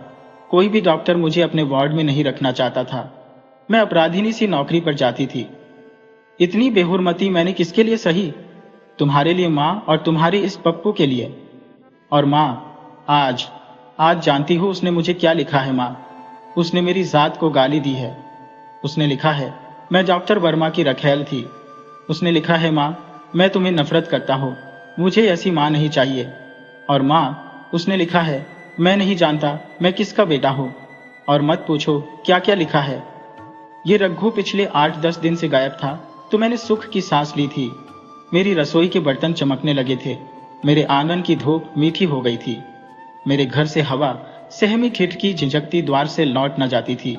Speaker 1: कोई भी डॉक्टर मुझे अपने वार्ड में नहीं रखना चाहता था। मैं अपराधिनी सी नौकरी पर जाती थी। इतनी बेहुरमती मैंने किसके लिए सही? तुम्हारे लिए माँ, और तुम्हारे इस पप्पू के लिए। और माँ, आज जानती हो उसने मुझे क्या लिखा है माँ? उसने मेरी जात को गाली दी है। उसने लिखा है मैं डॉक्टर वर्मा की रखैल थी। उसने लिखा है माँ, मैं तुम्हें नफरत करता हूँ, मुझे ऐसी माँ नहीं चाहिए। और माँ, उसने लिखा है मैं नहीं जानता मैं किसका बेटा हूँ। और मत पूछो क्या क्या लिखा है। ये रघु पिछले 8-10 दिन से गायब था तो मैंने सुख की सांस ली थी। मेरी रसोई के बर्तन चमकने लगे थे। मेरे आंगन की धूप मीठी हो गई थी। मेरे घर से हवा सहमी खिड़की झिझकती द्वार से लौट न जाती थी।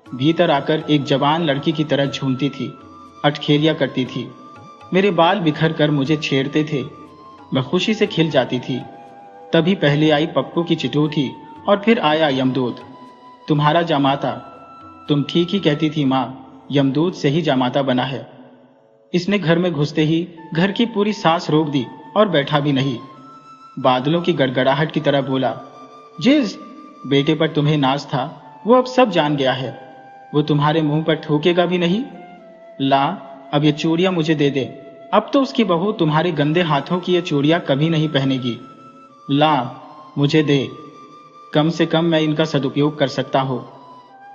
Speaker 1: भीतर आकर एक जवान लड़की की तरह झूमती थी, अटखेलियां करती थी। मेरे बाल बिखर कर मुझे छेड़ते थे। मैं खुशी से खिल जाती थी। तभी पहले आई पप्पू की चिट्ठी और फिर आया यमदूत, तुम्हारा जामाता। तुम ठीक ही कहती थी माँ, यमदूत से ही जामाता बना है। इसने घर में घुसते ही घर की पूरी सांस रोक दी और बैठा भी नहीं। बादलों की गड़गड़ाहट की तरह बोला, जिस बेटे पर तुम्हें नाज था वो अब सब जान गया है। वो तुम्हारे मुंह पर थूकेगा भी नहीं। ला, अब ये चूड़ियां मुझे दे दे। अब तो उसकी बहू तुम्हारे गंदे हाथों की ये चूड़ियां कभी नहीं पहनेगी। ला, मुझे दे। कम से कम मैं इनका सदुपयोग कर सकता हूं।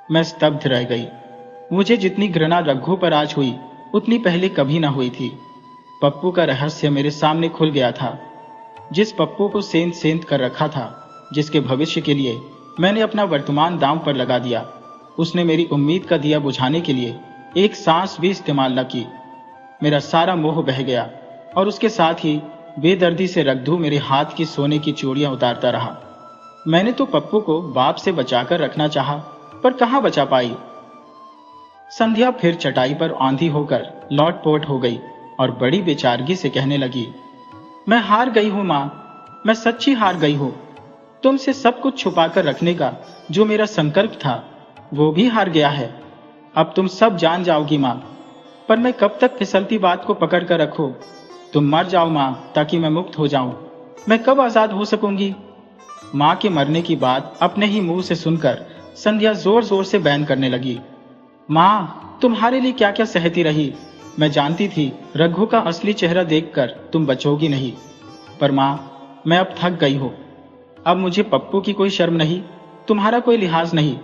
Speaker 1: मैं स्तब्ध रह गई। मुझे जितनी घृणा रघु पर आज हुई उतनी पहले कभी ना हुई थी। पप्पू का रहस्य मेरे सामने खुल गया था। जिस पप्पू को सेंध सेंध कर रखा था, जिसके भविष्य के लिए मैंने अपना वर्तमान दांव पर लगा दिया, उसने मेरी उम्मीद का दिया बुझाने के लिए एक सांस भी इस्तेमाल न की। मेरा सारा मोह बह गया और उसके साथ ही बेदर्दी से रघु मेरे हाथ की सोने की चूड़ियां उतारता रहा। मैंने तो पप्पू को बाप से बचाकर रखना चाहा, पर कहां बचा पाई। संध्या फिर चटाई पर आंधी होकर लौटपोट हो गई और बड़ी बेचारगी से कहने लगी, मैं हार गई हूं मां, मैं सच्ची हार गई हूं। तुमसे सब कुछ छुपाकर रखने का जो मेरा संकल्प था वो भी हार गया है। अब तुम सब जान जाओगी मां, पर मैं कब तक फिसलती बात को पकड़ कर रखूं? तुम मर जाओ मां, ताकि मैं मुक्त हो जाऊं। मैं कब आजाद हो सकूंगी? मां के मरने की बात अपने ही मुंह से सुनकर संध्या जोर जोर से बयान करने लगी। मां, तुम्हारे लिए क्या क्या सहती रही। मैं जानती थी रघु का असली चेहरा देखकर तुम बचोगी नहीं, पर मां, मैं अब थक गई हूं। अब मुझे पप्पू की कोई शर्म नहीं, तुम्हारा कोई लिहाज नहीं।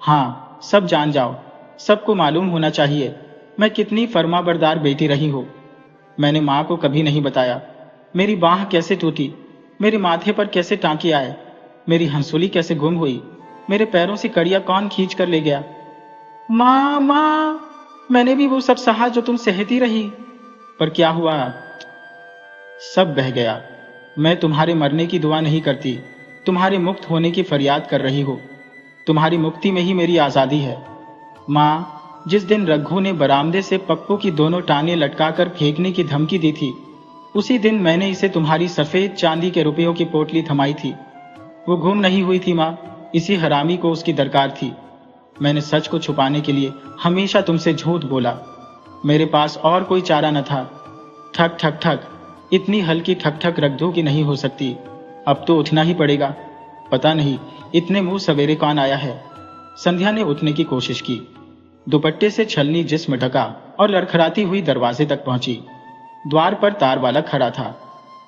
Speaker 1: हाँ, सब जान जाओ, सबको मालूम होना चाहिए मैं कितनी फर्माबरदार बेटी रही हूं। मैंने मां को कभी नहीं बताया मेरी बाह कैसे टूटी, मेरे माथे पर कैसे टांके आए, मेरी हंसुली कैसे गुम हुई, मेरे पैरों से कड़ियां कौन खींच कर ले गया। मां, मां, मैंने भी वो सब सहा जो तुम सहती रही, पर क्या हुआ? सब बह गया। मैं तुम्हारे मरने की दुआ नहीं करती, तुम्हारे मुक्त होने की फरियाद कर रही हूं। तुम्हारी मुक्ति में ही मेरी आजादी है। मां, जिस दिन रघु ने बरामदे से पप्पू की दोनों टांगें लटकाकर फेंकने की धमकी दी थी, उसी दिन मैंने इसे तुम्हारी सफेद चांदी के रुपयों की पोटली थमाई थी। वो गुम नहीं हुई थी मां, इसी हरामी को उसकी दरकार थी। मैंने सच को छुपाने के लिए हमेशा तुमसे झूठ बोला। मेरे पास और कोई चारा न था। ठक ठक ठक, इतनी हल्की ठक ठक रघु की नहीं हो सकती। अब तो उठना ही पड़ेगा। पता नहीं इतने मुंह सवेरे कौन आया है। संध्या ने उठने की कोशिश की। दुपट्टे से छलनी जिस्म ढका और लड़खड़ाती हुई दरवाजे तक पहुंची। द्वार पर तारवाला खड़ा था।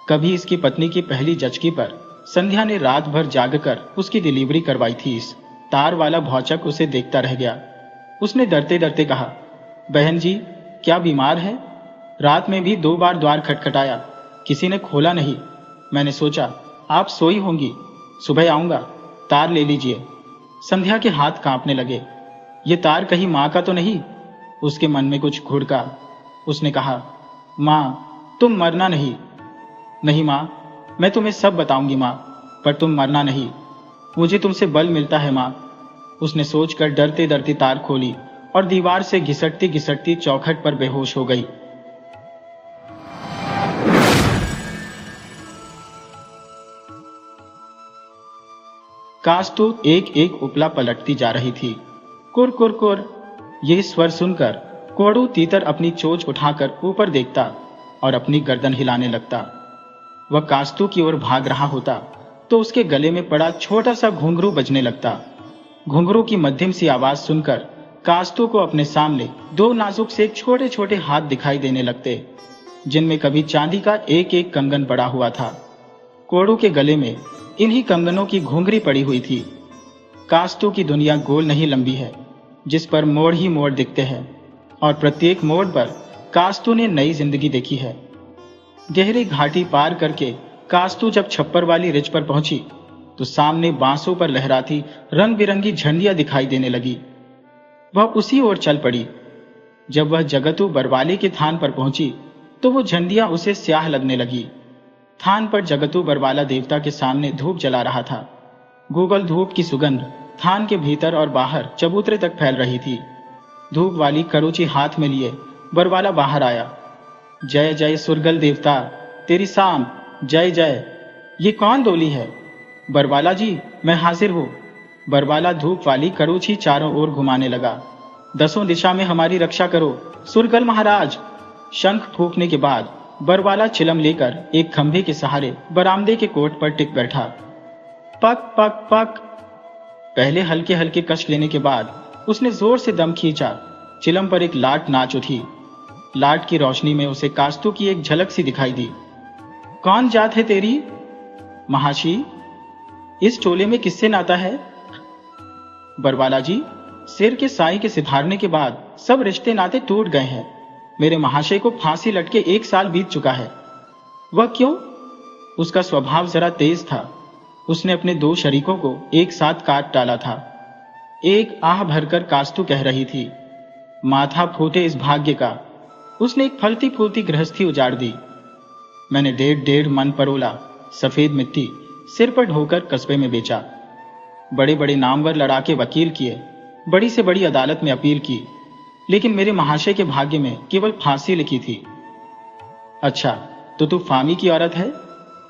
Speaker 1: कभी इसकी पत्नी की पहली जचकी पर संध्या ने रात भर जागकर उसकी डिलीवरी करवाई थी। इस तारवाला भौचक उसे देखता रह गया। उसने डरते डरते कहा, बहन जी क्या बीमार है? रात में भी 2 बार द्वार खटखटाया, किसी ने खोला नहीं। मैंने सोचा आप सोई होंगी, सुबह आऊंगा, तार ले लीजिए। संध्या के हाथ कांपने लगे। ये तार कहीं माँ का तो नहीं? उसके मन में कुछ घुड़का। उसने कहा, माँ तुम मरना नहीं। नहीं माँ, मैं तुम्हें सब बताऊंगी माँ, पर तुम मरना नहीं। मुझे तुमसे बल मिलता है माँ। उसने सोचकर डरते डरते तार खोली और दीवार से घिसटती घिसटती चौखट पर बेहोश हो गई। कास्तू एक एक उपला पलटती जा रही थी। कुर कुर कुर। ये स्वर सुनकर कोड़ू तीतर अपनी चोंच उठाकर ऊपर देखता और अपनी गर्दन हिलाने लगता। वह कास्तू की ओर भाग रहा होता तो उसके गले में पड़ा छोटा सा घुंघरू बजने लगता। घुंघरू की मध्यम सी आवाज सुनकर कास्तू को अपने सामने 2 नाजुक से छोटे छोटे हाथ दिखाई देने लगते, जिनमें कभी चांदी का एक एक कंगन पड़ा हुआ था। कोड़ू के गले में इन्हीं कंगनों की घुंघरी पड़ी हुई थी। कास्तू की दुनिया गोल नहीं लंबी है, जिस पर मोड़ ही मोड़ दिखते हैं, और प्रत्येक मोड़ पर कास्तू ने नई जिंदगी देखी है। गहरी घाटी पार करके कास्तू जब छप्पर वाली रिज पर पहुंची तो सामने बांसों पर लहराती रंग बिरंगी झंडियां दिखाई देने लगी। वह उसी ओर चल पड़ी। जब वह जगतू बरवाले के थान पर पहुंची तो वो झंडियां उसे स्याह लगने लगी। थान पर जगतू बरवाला देवता के सामने धूप जला रहा था। गूगल धूप की सुगंध थान के भीतर और बाहर चबूतरे तक फैल रही थी। धूप वाली करोची हाथ में लिए बरवाला बाहर आया। जय जय सुरगल देवता, तेरी साम, जय जय। ये कौन डोली है? बरवाला जी मैं हाजिर हूँ। बरवाला धूप वाली करोची चारों ओर घुमाने लगा। 10 दिशा में हमारी रक्षा करो सुरगल महाराज। शंख फूंकने के बाद बरवाला चिलम लेकर एक खंभे के सहारे बरामदे के कोट पर टिक बैठा। पक पक पक। पहले हल्के हल्के कष्ट लेने के बाद उसने जोर से दम खींचा। चिलम पर एक लाट नाच उठी। लाट की रोशनी में उसे कास्तू की एक झलक सी दिखाई दी। कौन जात है तेरी? महाशी, इस चोले में किससे नाता है? बरवाला जी, सिर के साई के सिधारने के बाद सब रिश्ते नाते टूट गए हैं। मेरे महाशय को फांसी लटके 1 साल बीत चुका है। वह क्यों? उसका स्वभाव जरा तेज था। उसने अपने 2 शरीकों को एक साथ काट डाला था। एक आह भरकर कास्तू कह रही थी, माथा फूटे इस भाग्य का। उसने एक फलती फूलती गृहस्थी उजाड़ दी। मैंने 1.5 मन परोला सफेद मिट्टी सिर पर ढोकर कस्बे में बेचा। बड़े बड़े नामवर लड़ाके वकील किए, बड़ी से बड़ी अदालत में अपील की, लेकिन मेरे महाशय के भाग्य में केवल फांसी लिखी थी। अच्छा, तो तू फामी की औरत है?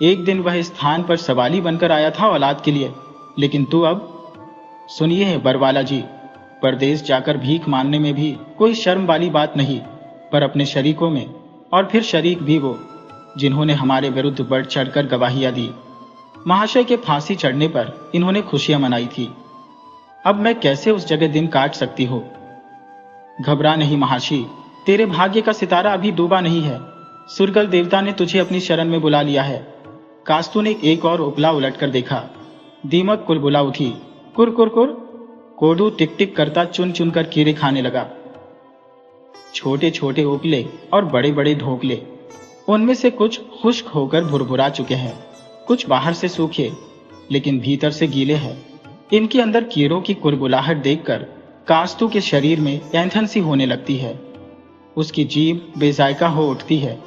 Speaker 1: एक दिन वह स्थान पर सवाली बनकर आया था औलाद के लिए, लेकिन तू अब? सुनिए बरवाला जी, परदेश जाकर भीख मांगने में भी कोई शर्म वाली बात नहीं, पर अपने शरीकों में, और फिर शरीक भी वो जिन्होंने हमारे विरुद्ध बढ़ चढ़कर गवाहियां दी। महाशय के फांसी चढ़ने पर इन्होंने खुशियां मनाई थी। अब मैं कैसे उस जगह दिन काट सकती हूँ? घबरा नहीं महाशी, तेरे भाग्य का सितारा अभी डूबा नहीं है। सुरगल देवता ने तुझे अपनी शरण में बुला लिया है। कास्तू ने एक और उपला उलटकर देखा। दीमक कुलबुला उठी। कुर कुर कुर। कोडू टिक टिक करता चुन चुन कर कीड़े खाने लगा। छोटे छोटे उपले और बड़े बड़े ढोकले, उनमें से कुछ खुश्क होकर भुरभुरा चुके हैं, कुछ बाहर से सूखे लेकिन भीतर से गीले हैं। इनके अंदर कीड़ों की कुरबुलाहट देखकर कास्तू के शरीर में ऐंठन सी होने लगती है। उसकी जीभ बेजायका हो उठती है।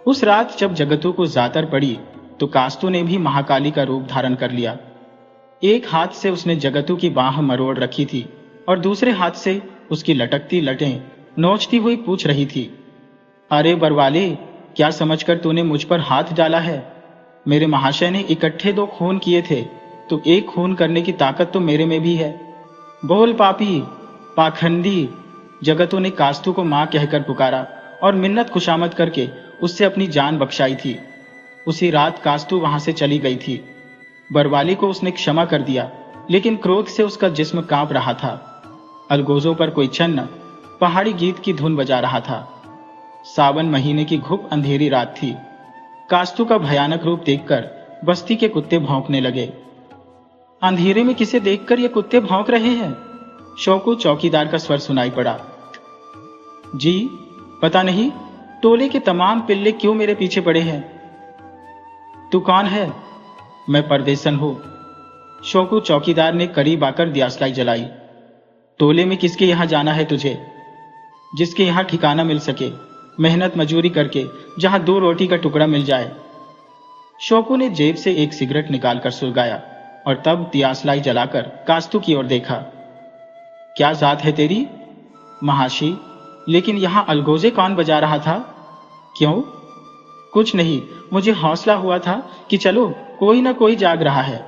Speaker 1: उस रात जब जगतू को जातर पड़ी तो कास्तू ने भी महाकाली का रूप धारण कर लिया। एक हाथ से उसने जगतू की बाह मरोड़ रखी थी और दूसरे हाथ से उसकी लटकती लटें नोचती हुई पूछ रही थी, अरे बरवाले, क्या समझकर तूने मुझ पर हाथ डाला है? मेरे महाशय ने इकट्ठे 2 खून किए थे, तो एक खून करने की ताकत तो मेरे में भी है। बोल पापी, पाखंडी। जगतू ने कास्तू को मां कहकर पुकारा और मिन्नत खुशामद करके उससे अपनी जान बख्शाई थी। उसी रात कास्तू वहां से चली गई थी। बरवाले को उसने क्षमा कर दिया, लेकिन क्रोध से उसका जिस्म कांप रहा था। अलगोजों पर कोई चन्न पहाड़ी गीत की धुन बजा रहा था। सावन महीने की घुप अंधेरी रात थी। कास्तू का भयानक रूप देखकर बस्ती के कुत्ते भौंकने लगे। अंधेरे में किसे देखकर ये कुत्ते भौंक रहे हैं? शौको चौकीदार का स्वर सुनाई पड़ा। जी पता नहीं, टोले के तमाम पिल्ले क्यों मेरे पीछे पड़े हैं। तू कौन है? मैं परदेसन हूं। शौको चौकीदार ने करीब आकर दियासलाई जलाई। टोले में किसके यहां जाना है तुझे? जिसके यहां ठिकाना मिल सके, मेहनत मजूरी करके, जहां 2 रोटी का टुकड़ा मिल जाए। शौको ने जेब से एक सिगरेट निकालकर सुलगाया और तब दियासलाई जलाकर कास्तू की ओर देखा। क्या जात है तेरी? महाशी, लेकिन यहां अलगोजे कौन बजा रहा था? क्यों? कुछ नहीं, मुझे हौसला हुआ था कि चलो कोई ना कोई जाग रहा है।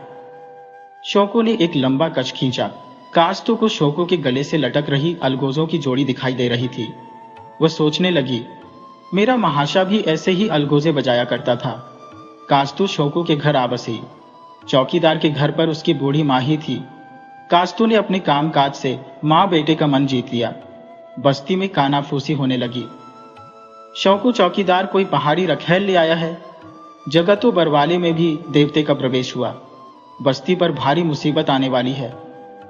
Speaker 1: शौको ने एक लंबा कच खींचा। कास्तू को शौको के गले से लटक रही अलगोजों की जोड़ी दिखाई दे रही थी। वह सोचने लगी, मेरा महाशा भी ऐसे ही अलगोजे बजाया करता था। कास्तू शौको के घर आ बसी। चौकीदार के घर पर उसकी बूढ़ी माँ ही थी। कास्तू ने अपने कामकाज से माँ बेटे का मन जीत लिया। बस्ती में कानाफूसी होने लगी। शौको चौकीदार कोई पहाड़ी रखेल ले आया है। जगतो बरवाले में भी देवते का प्रवेश हुआ। बस्ती पर भारी मुसीबत आने वाली है।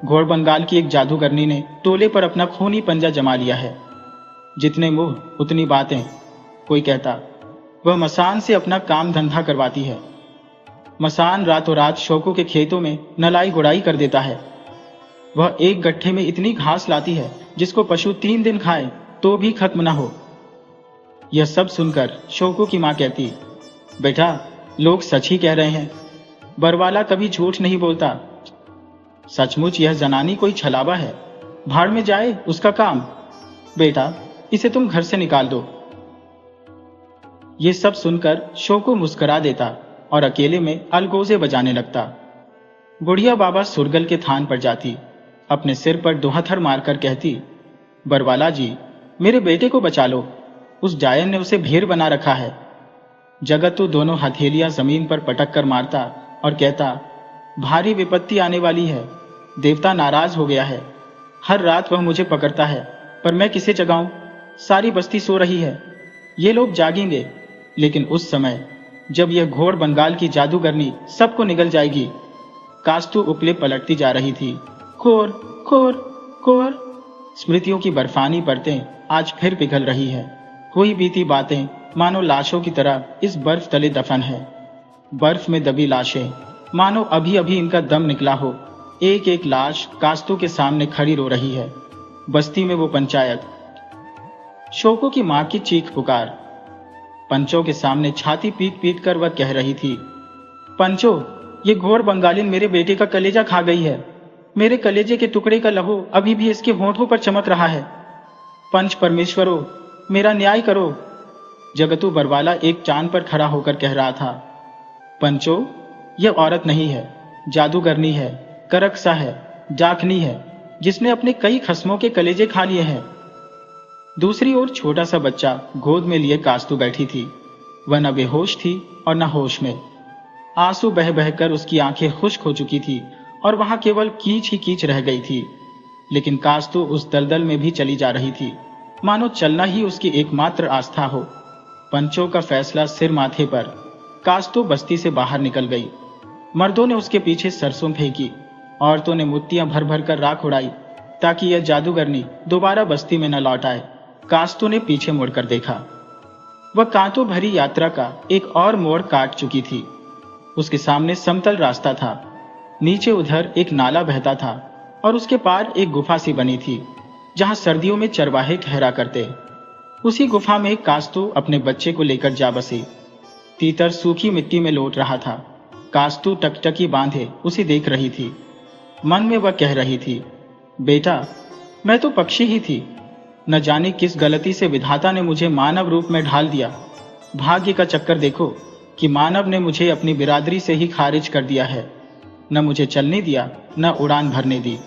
Speaker 1: घोड़ बंगाल की एक जादूगरनी ने टोले पर अपना खूनी पंजा जमा लिया है। जितने मुंह उतनी बातें। कोई कहता वह मसान से अपना काम धंधा करवाती है। मसान रातों रात शौको के खेतों में नलाई गुड़ाई कर देता है। वह एक गट्ठे में इतनी घास लाती है जिसको पशु 3 दिन खाए तो भी खत्म न हो। यह सब सुनकर शौको की मां कहती, बेटा लोग सच ही कह रहे हैं, बरवाला कभी झूठ नहीं बोलता। सचमुच यह जनानी कोई छलावा है, भाड़ में जाए उसका काम। बेटा इसे तुम घर से निकाल दो। ये सब सुनकर शौको मुस्कुरा देता और अकेले में अलगोजे बजाने लगता। बुढ़िया बाबा सुरगल के थान पर जाती, अपने सिर पर दोहथर मारकर कहती, बरवाला जी मेरे बेटे को बचा लो, उस जायन ने उसे भेड़ बना रखा है। जगतू दोनों हथेलियां जमीन पर पटक कर मारता और कहता, भारी विपत्ति आने वाली है, देवता नाराज हो गया है। हर रात वह मुझे पकड़ता है, पर मैं किसे जगाऊं? सारी बस्ती सो रही है, ये लोग जागेंगे, लेकिन उस समय जब यह घोड़ बंगाल की जादूगरनी सबको निगल जाएगी। कास्तू उपले पलटती जा रही थी। खोर खोर खोर। स्मृतियों की बर्फानी परतें आज फिर पिघल रही है। हुई बीती बातें मानो लाशों की तरह इस बर्फ तले दफन है। बर्फ में दबी लाशें मानो अभी अभी इनका दम निकला हो। एक एक लाश कास्तू के सामने खड़ी रो रही है। बस्ती में वो पंचायत। शौको की मां की चीख पुकार। पंचों के सामने छाती पीट पीट कर वह कह रही थी, पंचो ये घोड़ बंगालिन मेरे बेटे का कलेजा खा गई है। मेरे कलेजे के टुकड़े का लहू अभी भी इसके होंठों पर चमक रहा है। पंच परमेश्वरों मेरा न्याय करो। जगतू बरवाला एक चांद पर खड़ा होकर कह रहा था, पंचो यह औरत नहीं है, जादूगरनी है, करकसा है, डाकनी है, जिसने अपने कई खस्मों के कलेजे खा लिए हैं। दूसरी ओर छोटा सा बच्चा गोद में लिए कास्तू बैठी थी। वह न बेहोश थी और न होश में। आंसू बह बहकर उसकी आंखें खुश्क हो चुकी थी और वहां केवल कीच ही कीच रह गई थी। लेकिन कास्तू उस दलदल में भी चली जा रही थी, मानो चलना ही उसकी एकमात्र आस्था हो। पंचों का फैसला सिर माथे पर। कास्तू बस्ती से बाहर निकल गई। मर्दों ने उसके पीछे सरसों फेंकी, औरतों ने मुट्टियां भर भर कर राख उड़ाई ताकि यह जादूगरनी दोबारा बस्ती में न लौट आए। कास्तू ने पीछे मुड़कर देखा। वह कांटों भरी यात्रा का एक और मोड़ काट चुकी थी। उसके सामने समतल रास्ता था। नीचे उधर एक नाला बहता था और उसके पार एक गुफा सी बनी थी जहां सर्दियों में चरवाहे ठहरा करते। उसी गुफा में कास्तू अपने बच्चे को लेकर जा बसी। तीतर सूखी मिट्टी में लौट रहा था। कास्तू टकटकी बांधे उसे देख रही थी। मन में वह कह रही थी, बेटा मैं तो पक्षी ही थी, न जाने किस गलती से विधाता ने मुझे मानव रूप में ढाल दिया। भाग्य का चक्कर देखो कि मानव ने मुझे अपनी बिरादरी से ही खारिज कर दिया है। न मुझे चलने दिया, न उड़ान भरने दी।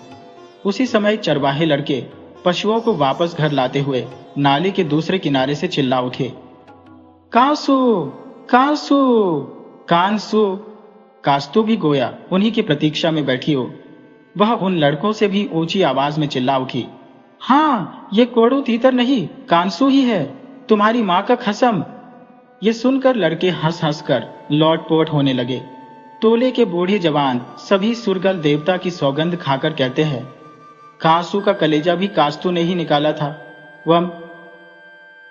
Speaker 1: उसी समय चरवाहे लड़के पशुओं को वापस घर लाते हुए नाले के दूसरे किनारे से चिल्ला उठे, कासो कासो कानसो। कास्तू भी गोया उन्हीं की प्रतीक्षा में बैठी हो। वह उन लड़कों से भी ऊंची आवाज में चिल्ला उठी, हाँ, ये कोड़ू तीतर नहीं, कांसू ही है, तुम्हारी माँ का कसम। ये सुनकर लड़के हंस हंस कर लौटपोट होने लगे। टोले के बूढ़े जवान सभी सुरगल देवता की सौगंध खाकर कहते हैं, कांसू का कलेजा भी कास्तू ने ही निकाला था। वह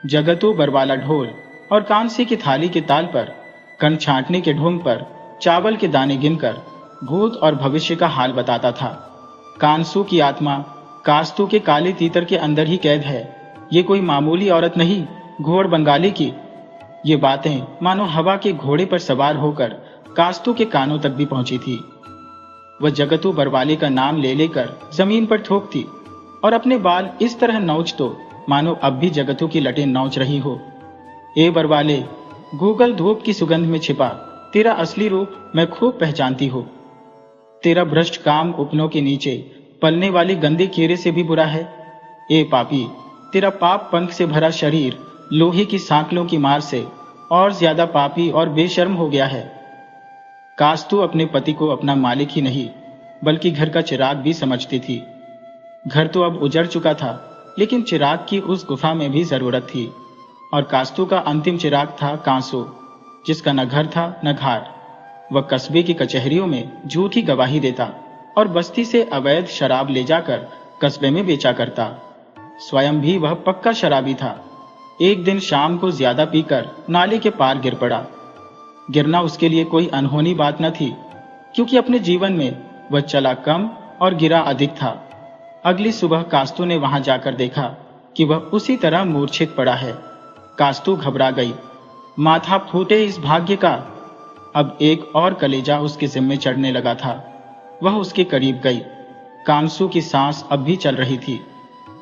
Speaker 1: जगतू बरवाला ढोल और कांसी की थाली के ताल पर, कण छांटने के ढोंग पर चावल के दाने गिनकर भूत और भविष्य का हाल बताता था। कांसू की आत्मा कास्तू के काले तीतर के अंदर ही कैद है। ये कोई मामूली औरत नहीं, घोड़ बंगाली की। ये बातें मानो हवा के घोड़े पर सवार होकर कास्तू के कानों तक भी पहुंची थी। वह जगतू बरवाले का नाम ले लेकर जमीन पर ठोकती और अपने बाल इस तरह नोच तो मानो अब भी जगतू की लटें नोच रही हो। ए बरवाले, गूगल धूप की सुगंध में छिपा तेरा असली रूप मैं खूब पहचानती हूँ। तेरा भ्रष्ट काम उपनों के नीचे पलने वाले गंदे कीड़े से भी बुरा है। ए पापी, तेरा पाप पंख से भरा शरीर लोहे की सांकलों की मार से और ज्यादा पापी और बेशर्म हो गया है। कास्तू अपने पति को अपना मालिक ही नहीं बल्कि घर का चिराग भी समझती थी। घर तो अब उजड़ चुका था, लेकिन चिराग की उस गुफा में भी जरूरत थी। और कास्तू का अंतिम चिराग था कांसू, जिसका न घर था न घाट। वह कस्बे की कचहरियों में झूठी गवाही देता और बस्ती से अवैध शराब ले जाकर कस्बे में बेचा करता। स्वयं भी वह पक्का शराबी था। एक दिन शाम को ज्यादा पीकर नाले के पार गिर पड़ा। गिरना उसके लिए कोई अनहोनी बात न थी, क्योंकि अपने जीवन में वह चला कम और गिरा अधिक था। अगली सुबह कास्तू ने वहां जाकर देखा कि वह उसी तरह मूर्छित पड़ा है। कास्तू घबरा गई। माथा फूटे इस भाग्य का। अब एक और कलेजा उसके जिम्मे चढ़ने लगा था। वह उसके करीब गई। कांसू की सांस अब भी चल रही थी।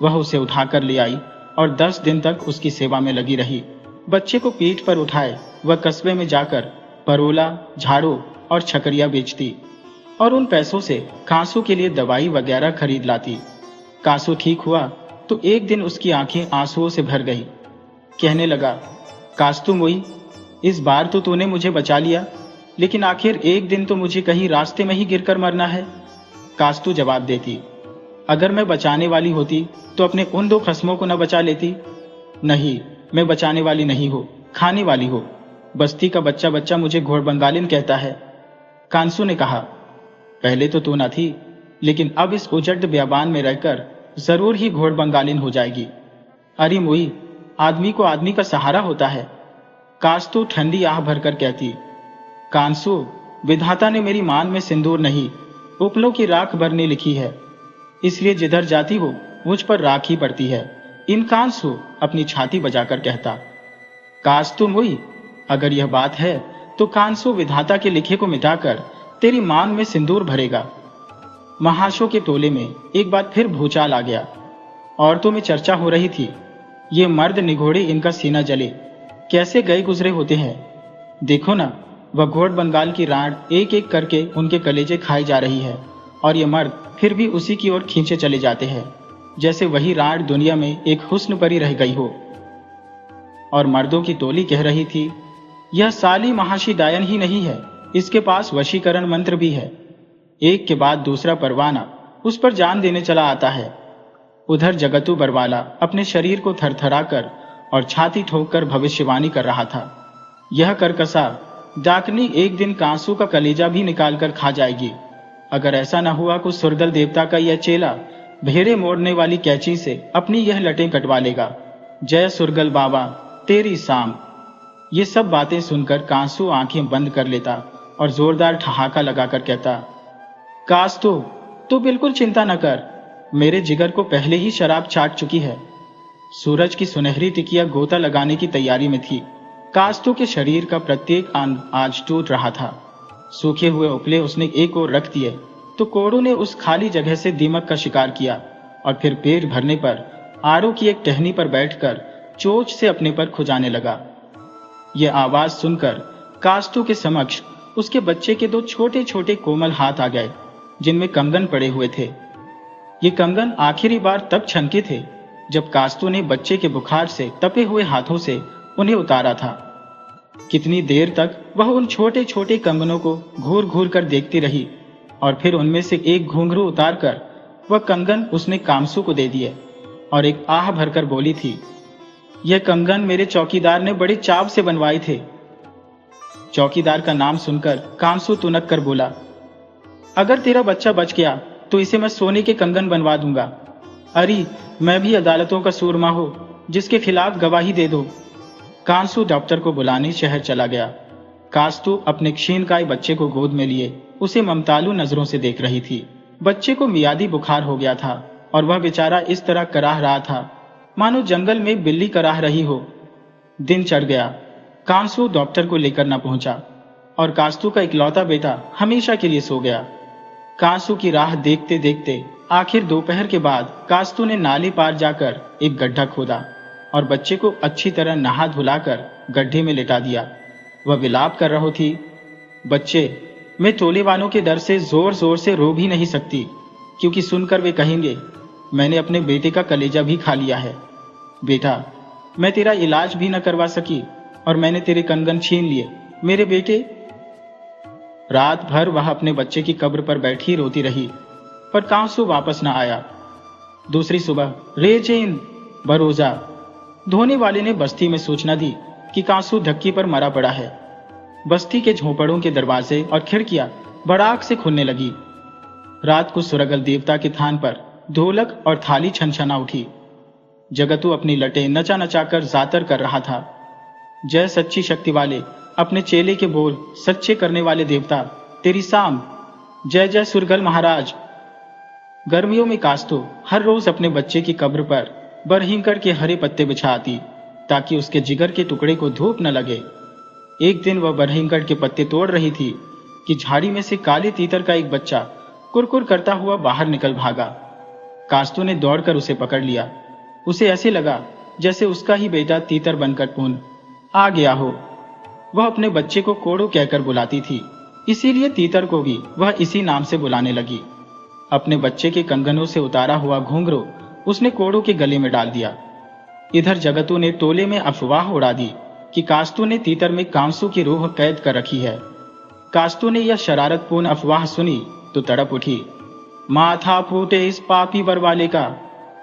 Speaker 1: वह उसे उठाकर ले आई और 10 दिन तक उसकी सेवा में लगी रही। बच्चे को पीठ पर उठाए वह कस्बे में जाकर परोला, झाड़ू और छकरिया बेचती और उन पैसों से कांसू के लिए दवाई वगैरह खरीद लाती। कांसू ठीक हुआ तो एक दिन उसकी आंखें आंसुओं से भर गई। कहने लगा, कास्तू मोई, इस बार तो तूने मुझे बचा लिया, लेकिन आखिर एक दिन तो मुझे कहीं रास्ते में ही गिरकर मरना है। कास्तू जवाब देती, अगर मैं बचाने वाली होती तो अपने उन 2 खस्मों को न बचा लेती। नहीं, मैं बचाने वाली नहीं हूँ, खाने वाली हूँ। बस्ती का बच्चा बच्चा मुझे घोड़ बंगालिन कहता है। कांसू ने कहा, पहले तो तू न थी, लेकिन अब इस उजड़ बियाबान में रहकर जरूर ही घोड़ बंगालिन हो जाएगी। अरे मुई, आदमी को आदमी का सहारा होता है। कास्तू ठंडी आह भरकर कहती, कांसू, विधाता ने मेरी मान में सिंदूर नहीं, उपलों की राख भरने लिखी है, इसलिए जिधर जाती हो मुझ पर राख ही पड़ती है। इन कांसू अपनी छाती बजाकर कहता। कास्तू मुई, अगर यह बात है तो कांसू विधाता के लिखे को मिटाकर तेरी मान में सिंदूर भरेगा। महाशों के टोले में एक बार फिर भूचाल आ गया। औरतों में चर्चा हो रही थी, ये मर्द निघोड़े इनका सीना जले, कैसे गए गुजरे होते हैं। देखो ना, वह घोड़ बंगाल की राण एक एक करके उनके कलेजे खाई जा रही है और ये मर्द फिर भी उसी की ओर खींचे चले जाते हैं, जैसे वही राण दुनिया में एक हुस्न परी रह गई हो। और मर्दों की टोली कह रही थी, यह साली महाशी डायन ही नहीं है, इसके पास वशीकरण मंत्र भी है। एक के बाद दूसरा परवाना उस पर जान देने चला आता है। उधर जगतू बरवाला अपने शरीर को थरथराकर और छाती ठोककर भविष्यवाणी कर रहा था, यह करकसा डाकनी एक दिन कांसू का कलेजा भी निकालकर खा जाएगी। अगर ऐसा न हुआ कि सुरगल देवता का यह चेला भेड़े मोड़ने वाली कैंची से अपनी यह लटें कटवा लेगा। जय सुरगल बाबा, तेरी साम। ये सब बातें सुनकर कांसू आंखें बंद कर लेता और जोरदार ठहाका लगाकर कहता, कास्तू, तू बिल्कुल चिंता न कर, मेरे जिगर को पहले ही शराब चाट चुकी है। सूरज की सुनहरी टिकिया गोता लगाने की तैयारी में थी। कास्तू के शरीर का प्रत्येक अंग आज टूट रहा था। सूखे हुए उपले उसने एक ओर रख दिए तो कोड़ू ने उस खाली जगह से दीमक का शिकार किया और फिर पेट भरने पर आड़ू की एक टहनी पर बैठकर चोंच से अपने पर खुजाने लगा। यह आवाज सुनकर कास्तू के समक्ष उसके बच्चे के 2 छोटे छोटे कोमल हाथ आ गए, जिनमें कंगन पड़े हुए थे। ये कंगन आखिरी बार तब छनके थे जब कास्तू ने बच्चे के बुखार से तपे हुए हाथों से उन्हें उतारा था। कितनी देर तक वह उन छोटे छोटे कंगनों को घूर घूर कर देखती रही और फिर उनमें से एक घुंघरू उतार कर वह कंगन उसने कामसू को दे दिए और एक आह भरकर बोली थी, यह कंगन मेरे चौकीदार ने बड़े चाव से बनवाए थे। चौकीदार का नाम सुनकर कामसू तुनक कर बोला, अगर तेरा बच्चा बच गया तो इसे मैं सोने के कंगन बनवा दूंगा। अरे मैं भी अदालतों का सूरमा हो, जिसके खिलाफ गवाही दे दो। कामसू डॉक्टर को बुलाने शहर चला गया। कास्तु अपने क्षीणकाय बच्चे को गोद में लिए उसे ममतालू नजरों से देख रही थी। बच्चे को मियादी बुखार हो गया था और वह बेचारा इस तरह कराह रहा था मानो जंगल में बिल्ली कराह रही हो। दिन चढ़ गया। कामसू डॉक्टर को लेकर न पहुंचा और कास्तु का इकलौता बेटा हमेशा के लिए सो गया। कांसू की राह देखते देखते आखिर दोपहर के बाद कास्तु ने नाले पार जाकर एक गड्ढा खोदा और बच्चे को अच्छी तरह नहा धुलाकर गड्ढे में लेटा दिया। वह विलाप कर रही थी, बच्चे, मैं टोले वालों के डर से जोर जोर से रो भी नहीं सकती, क्योंकि सुनकर वे कहेंगे मैंने अपने बेटे का कलेजा भी खा लिया है। बेटा, मैं तेरा इलाज भी न करवा सकी और मैंने तेरे कंगन छीन लिए। मेरे बेटे। रात भर वह अपने बच्चे की कब्र पर बैठी रोती रही, पर कांसू वापस न आया। दूसरी सुबह रेजेन बरोजा धोने वाले ने बस्ती में सूचना दी कि कांसू धक्की पर मरा पड़ा है। बस्ती के झोपड़ों के दरवाजे और खिड़कियां बड़ाक से खुलने लगी। रात को सुरगल देवता के थान पर ढोलक और थाली छनछना उठी। जगतू अपनी लटें नचा नचा कर जातर कर रहा था। जय सच्ची शक्ति वाले, अपने चेले के बोल सच्चे करने वाले देवता, तेरी साम। जय जय सुरगल महाराज। गर्मियों में कास्तु हर रोज अपने बच्चे की कब्र पर बरहिंकर के हरे पत्ते बिछा आती ताकि उसके जिगर के टुकड़े को धूप न लगे। एक दिन वह बरहिंकर के पत्ते तोड़ रही थी कि झाड़ी में से काले तीतर का एक बच्चा कुरकुर करता हुआ बाहर निकल भागा। कास्तु ने दौड़कर उसे पकड़ लिया। उसे ऐसे लगा जैसे उसका ही बेटा तीतर बनकर पून आ गया हो। वह अपने बच्चे को कोड़ो कहकर बुलाती थी, इसीलिए तीतर को भी वह इसी नाम से बुलाने लगी। अपने बच्चे के कंगनों से उतारा हुआ घुंघरू उसने कोड़ो के गले में डाल दिया। इधर जगतू ने टोले में अफवाह उड़ा दी कि कास्तु ने तीतर में कांसू की रूह कैद कर रखी है। कास्तु ने यह शरारतपूर्ण अफवाह सुनी तो तड़प उठी, माथा फूटे इस पापी बरवाले का।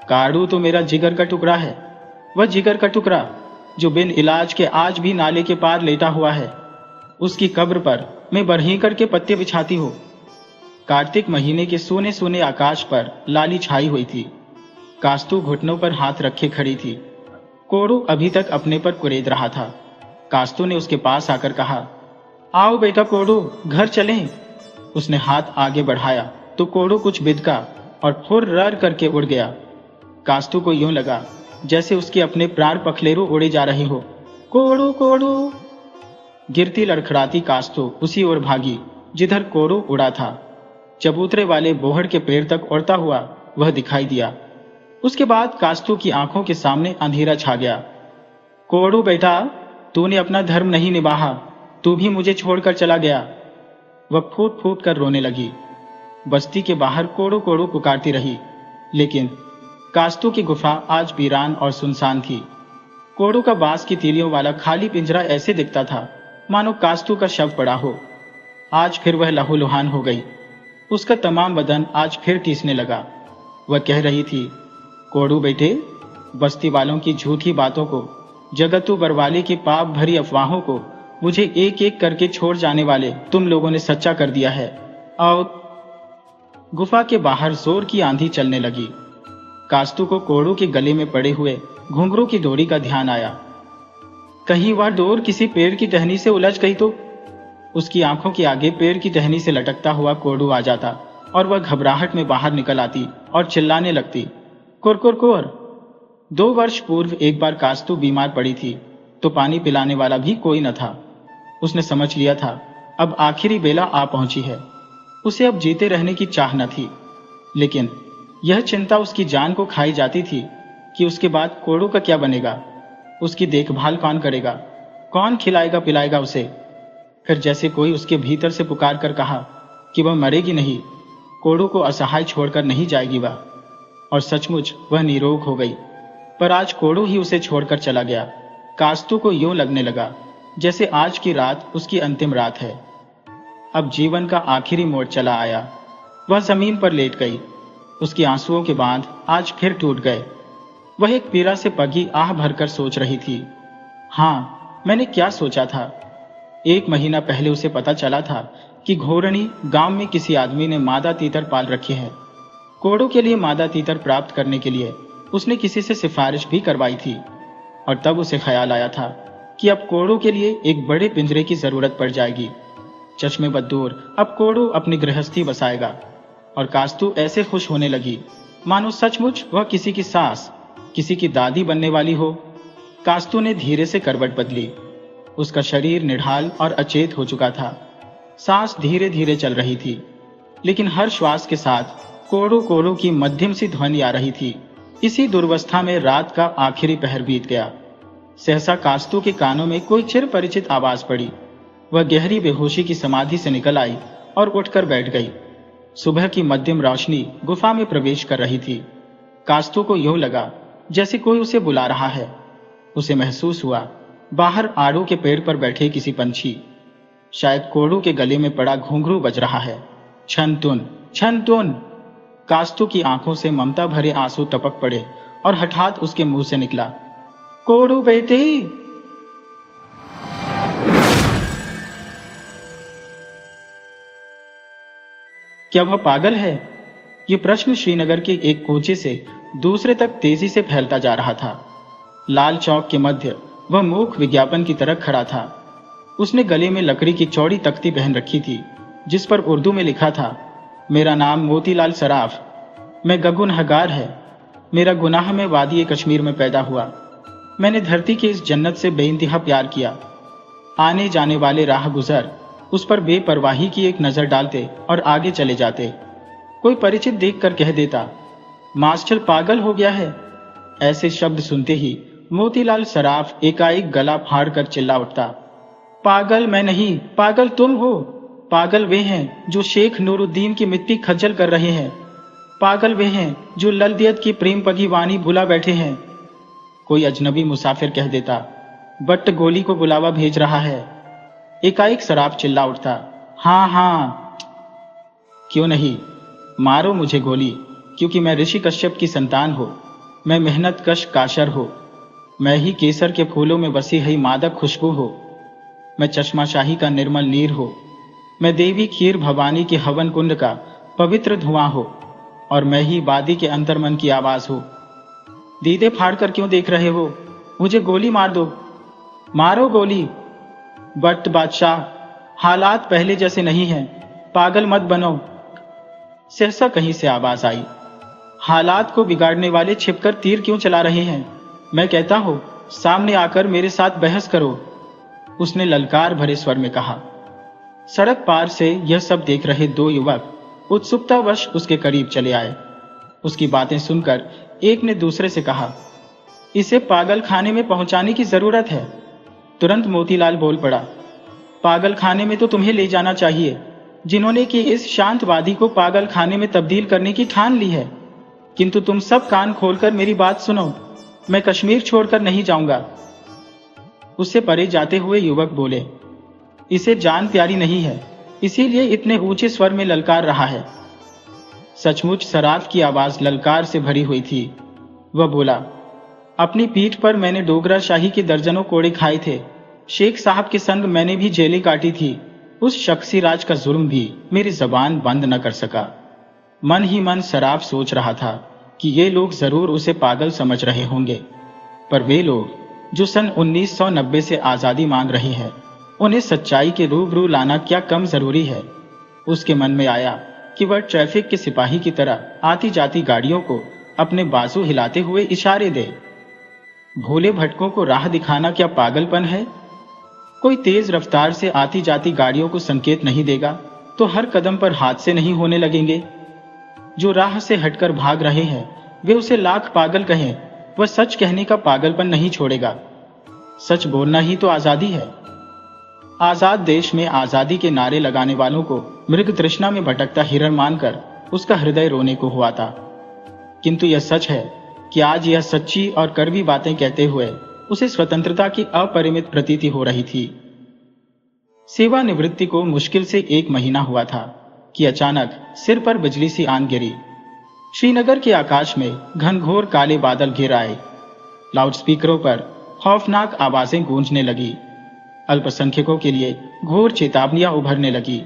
Speaker 1: काड़ू तो मेरा जिगर का टुकड़ा है, वह जिगर का टुकड़ा जो बिन इलाज के आज भी नाले के पार लेटा हुआ है। उसकी कब्र पर मैं बरहींकर के पत्ते बिछाती हूँ। कार्तिक महीने के सोने सोने आकाश पर लाली छाई हुई थी। कास्तु घुटनों पर हाथ रखे खड़ी थी। कोड़ू अभी तक अपने पर कुरेद रहा था। कास्तु ने उसके पास आकर कहा, आओ बेटा कोड़ू, घर चलें। उसने हाथ आगे बढ़ाया तो कोड़ू कुछ बिदका और फुर्र करके उड़ गया। कास्तु को यूं लगा जैसे उसके अपने प्राण पखलेरू उड़े जा रहे हो। कोड़ू कोड़ू। गिरती लड़खड़ाती कास्तु उसी ओर भागी जिधर कोड़ू उड़ा था। चबूतरे वाले बोहड़ के पेड़ तक उड़ता हुआ वह दिखाई दिया। उसके बाद कास्तु की आंखों के सामने अंधेरा छा गया। कोड़ू बेटा, तूने अपना धर्म नहीं निभाया, तू भी मुझे छोड़कर चला गया। वह फूट फूट कर रोने लगी। बस्ती के बाहर कोड़ू कोड़ू पुकारती रही, लेकिन कास्तु की गुफा आज वीरान और सुनसान थी। कोड़ू का बांस की तीलियों वाला खाली पिंजरा ऐसे दिखता था मानो कास्तु का शव पड़ा हो। आज फिर वह लहूलुहान हो गई। उसका तमाम बदन आज फिर टीसने लगा। वह कह रही थी, कोड़ू बेटे, बस्ती वालों की झूठी बातों को, जगतू बरवाले की पाप भरी अफवाहों को मुझे एक एक करके छोड़ जाने वाले तुम लोगों ने सच्चा कर दिया है। और गुफा के बाहर जोर की आंधी चलने लगी। कास्तु को कोड़ू के गले में पड़े हुए घुंघरू की डोरी का ध्यान आया। कहीं वह डोर किसी पेड़ की टहनी से उलझ गई तो। उसकी आंखों के आगे पेड़ की टहनी से लटकता हुआ कोड़ू आ जाता और वह घबराहट में बाहर निकल आती और चिल्लाने लगती, कुर कुर कुर। 2 वर्ष पूर्व एक बार कास्तु बीमार पड़ी थी तो पानी पिलाने वाला भी कोई न था। उसने समझ लिया था अब आखिरी बेला आ पहुंची है। उसे अब जीते रहने की चाह न थी, लेकिन यह चिंता उसकी जान को खाई जाती थी कि उसके बाद कोड़ू का क्या बनेगा। उसकी देखभाल कौन करेगा, कौन खिलाएगा पिलाएगा उसे। फिर जैसे कोई उसके भीतर से पुकार कर कहा कि वह मरेगी नहीं, कोड़ू को असहाय छोड़कर नहीं जाएगी वह। और सचमुच वह निरोग हो गई। पर आज कोड़ू ही उसे छोड़कर चला गया। कास्तु को यूं लगने लगा जैसे आज की रात उसकी अंतिम रात है। अब जीवन का आखिरी मोड़ चला आया। वह जमीन पर लेट गई। उसकी आंसुओं के बांध आज फिर टूट गए। वह एक पीड़ा से पगी आह भरकर सोच रही थी, हाँ, मैंने क्या सोचा था। 1 महीना पहले उसे पता चला था कि घोरणी गांव में किसी आदमी ने मादा तीतर पाल रखी है। कोड़ों के लिए मादा तीतर प्राप्त करने के लिए उसने किसी से सिफारिश भी करवाई थी, और तब उसे ख्याल आया था कि अब कोड़ों के लिए एक बड़े पिंजरे की जरूरत पड़ जाएगी। चश्मे बद्दूर अब कोड़ों अपनी गृहस्थी बसाएगा, और कास्तू ऐसे खुश होने लगी मानो सचमुच वह किसी की सास, किसी की दादी बनने वाली हो। कास्तू ने धीरे से करवट बदली। उसका शरीर निढाल और अचेत हो चुका था। सांस धीरे धीरे चल रही थी, लेकिन हर श्वास के साथ कोड़ों कोड़ों की मध्यम सी ध्वनि आ रही थी। इसी दुर्वस्था में रात का आखिरी पहर बीत गया। सहसा कास्तू के कानों में कोई चिर परिचित आवाज पड़ी। वह गहरी बेहोशी की समाधि से निकल आई और उठकर बैठ गई। सुबह की मध्यम रोशनी गुफा में प्रवेश कर रही थी। कास्तू को यूं लगा जैसे कोई उसे बुला रहा है। उसे महसूस हुआ बाहर आड़ू के पेड़ पर बैठे किसी पंछी, शायद कोड़ू के गले में पड़ा घुंघरू बज रहा है, छन तुन छन तुन। कास्तू की आंखों से ममता भरे आंसू टपक पड़े और हठात उसके मुंह से निकला, कोड़ू बेटे। क्या वह पागल है? ये प्रश्न श्रीनगर के एक कोचे से दूसरे तक तेजी से फैलता जा रहा था। लाल चौक के मध्य वह मूक विज्ञापन की तरह खड़ा था। उसने गले में लकड़ी की चौड़ी तख्ती पहन रखी थी, जिस पर उर्दू में लिखा था, मेरा नाम मोतीलाल सराफ, मैं गगुनहगार है। मेरा गुनाह में वादी कश्मीर में पैदा हुआ। मैंने धरती की इस जन्नत से बेइंतहा प्यार किया। आने जाने वाले राह गुजर उस पर बेपरवाही की एक नजर डालते और आगे चले जाते। कोई परिचित देखकर कह देता, मास्टर पागल हो गया है। ऐसे शब्द सुनते ही मोतीलाल सराफ एकाएक गला फाड़कर चिल्ला उठता, पागल मैं नहीं, पागल तुम हो। पागल वे हैं जो शेख नूरुद्दीन की मिट्टी खज्जल कर रहे हैं। पागल वे हैं जो ललदियत की प्रेम पगी वाणी भुला बैठे हैं। कोई अजनबी मुसाफिर कह देता, बट्ट गोली को बुलावा भेज रहा है। एकाएक सराफ चिल्ला उठता, हाँ हाँ, क्यों नहीं, मारो मुझे गोली, क्योंकि मैं ऋषि कश्यप की संतान हो। मैं मेहनत कश काशर हो। मैं ही केसर के फूलों में बसी हुई मादक खुशबू हो। मैं चश्मा शाही का निर्मल नीर हो। मैं देवी खीर भवानी के हवन कुंड का पवित्र धुआं हो, और मैं ही वादी के अंतर्मन की आवाज हो। दीदे फाड़कर क्यों देख रहे हो? मुझे गोली मार दो, मारो गोली। बट बादशाह, हालात पहले जैसे नहीं हैं, पागल मत बनो। सहसा कहीं से आवाज आई, हालात को बिगाड़ने वाले छिपकर तीर क्यों चला रहे हैं? मैं कहता हूं सामने आकर मेरे साथ बहस करो, उसने ललकार भरे स्वर में कहा। सड़क पार से यह सब देख रहे 2 युवक उत्सुकतावश उसके करीब चले आए। उसकी बातें सुनकर एक ने दूसरे से कहा, इसे पागल खाने में पहुंचाने की जरूरत है। तुरंत मोतीलाल बोल पड़ा, पागल खाने में तो तुम्हें ले जाना चाहिए, जिन्होंने कि इस शांतवादी को पागल खाने में तब्दील करने की ठान ली है। किंतु तुम सब कान खोलकर मेरी बात सुनो, मैं कश्मीर छोड़कर नहीं जाऊंगा। उससे परे जाते हुए युवक बोले, इसे जान प्यारी नहीं है, इसीलिए इतने ऊंचे स्वर में ललकार रहा है। सचमुच सराफ की आवाज ललकार से भरी हुई थी। वह बोला, अपनी पीठ पर मैंने डोगरा शाही के दर्जनों कोड़े खाए थे। शेख साहब के संग मैंने भी जेलें काटी थी। उस शख्सी राज का जुर्म भी मेरी जबान बंद न कर सका। मन ही मन सराफ सोच रहा था कि ये लोग जरूर उसे पागल समझ रहे होंगे, पर वे लोग जो सन 1990 से आजादी मांग रहे हैं, उन्हें सच्चाई के रूबरू लाना क्या कम जरूरी है। उसके मन में आया कि वह ट्रैफिक के सिपाही की तरह आती जाती गाड़ियों को अपने बाजू हिलाते हुए इशारे दे। भोले भटकों को राह दिखाना क्या पागलपन है? कोई तेज रफ्तार से आती जाती गाड़ियों को संकेत नहीं देगा तो हर कदम पर हादसे नहीं होने लगेंगे? जो राह से हटकर भाग रहे हैं वे उसे लाख पागल कहें, वह सच कहने का पागलपन नहीं छोड़ेगा। सच बोलना ही तो आजादी है। आजाद देश में आजादी के नारे लगाने वालों को मृग तृष्णा में भटकता हिरण मानकर उसका हृदय रोने को हुआ था। किंतु यह सच है कि आज यह सच्ची और कड़वी बातें कहते हुए उसे स्वतंत्रता की अपरिमित प्रतीति हो रही थी। सेवानिवृत्ति को मुश्किल से 1 महीना हुआ था कि अचानक सिर पर बिजली सी आन गिरी। श्रीनगर के आकाश में घनघोर काले बादल घिर आए। लाउडस्पीकरों पर खौफनाक आवाजें गूंजने लगी। अल्पसंख्यकों के लिए घोर चेतावनियां उभरने लगी।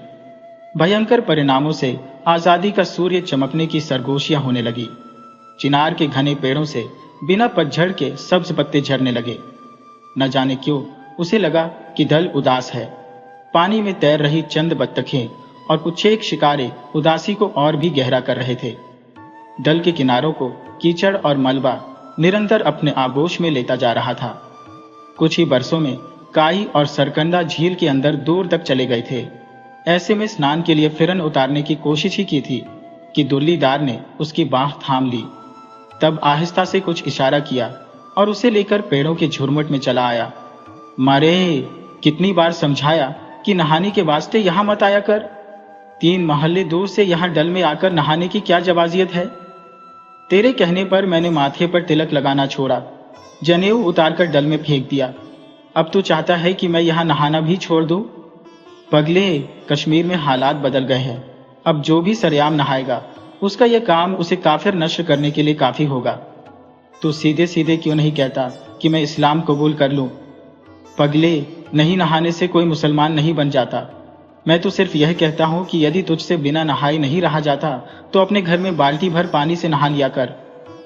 Speaker 1: भयंकर परिणामों से आजादी का सूर्य चमकने की सरगोशियां होने लगी। चिनार के घने पेड़ों से बिना पतझड़ के सब्ज पत्ते झड़ने लगे। न जाने क्यों उसे लगा कि दल उदास है। पानी में तैर रही चंद बत्तखें और कुछ एक शिकारे उदासी को और भी गहरा कर रहे थे। डल के किनारों को कीचड़ और मलबा निरंतर अपने आगोश में लेता जा रहा था। कुछ ही बरसों में काई और सरकंडा झील के अंदर दूर तक चले गए थे। ऐसे में स्नान के लिए फिरन उतारने की कोशिश ही की थी कि दुल्लीदार ने उसकी बाह थाम ली। तब आहिस्ता से कुछ इशारा किया और उसे लेकर पेड़ों के झुरमुट में चला आया। मारे, कितनी बार समझाया कि नहाने के वास्ते यहां मत आया कर। 3 मोहल्ले दूर से यहां डल में आकर नहाने की क्या जवाजियत है। तेरे कहने पर मैंने माथे पर तिलक लगाना छोड़ा, जनेऊ उतारकर डल में फेंक दिया। अब तू चाहता है कि मैं यहां नहाना भी छोड़ दूं? पगले, कश्मीर में हालात बदल गए हैं। अब जो भी सरेआम नहाएगा उसका यह काम उसे काफिर नष्ट करने के लिए काफी होगा। तू सीधे सीधे क्यों नहीं कहता कि मैं इस्लाम कबूल कर लूं? पगले, नहीं नहाने से कोई मुसलमान नहीं बन जाता। मैं तो सिर्फ यह कहता हूं कि यदि तुझसे बिना नहाए नहीं रहा जाता तो अपने घर में बाल्टी भर पानी से नहा लिया कर।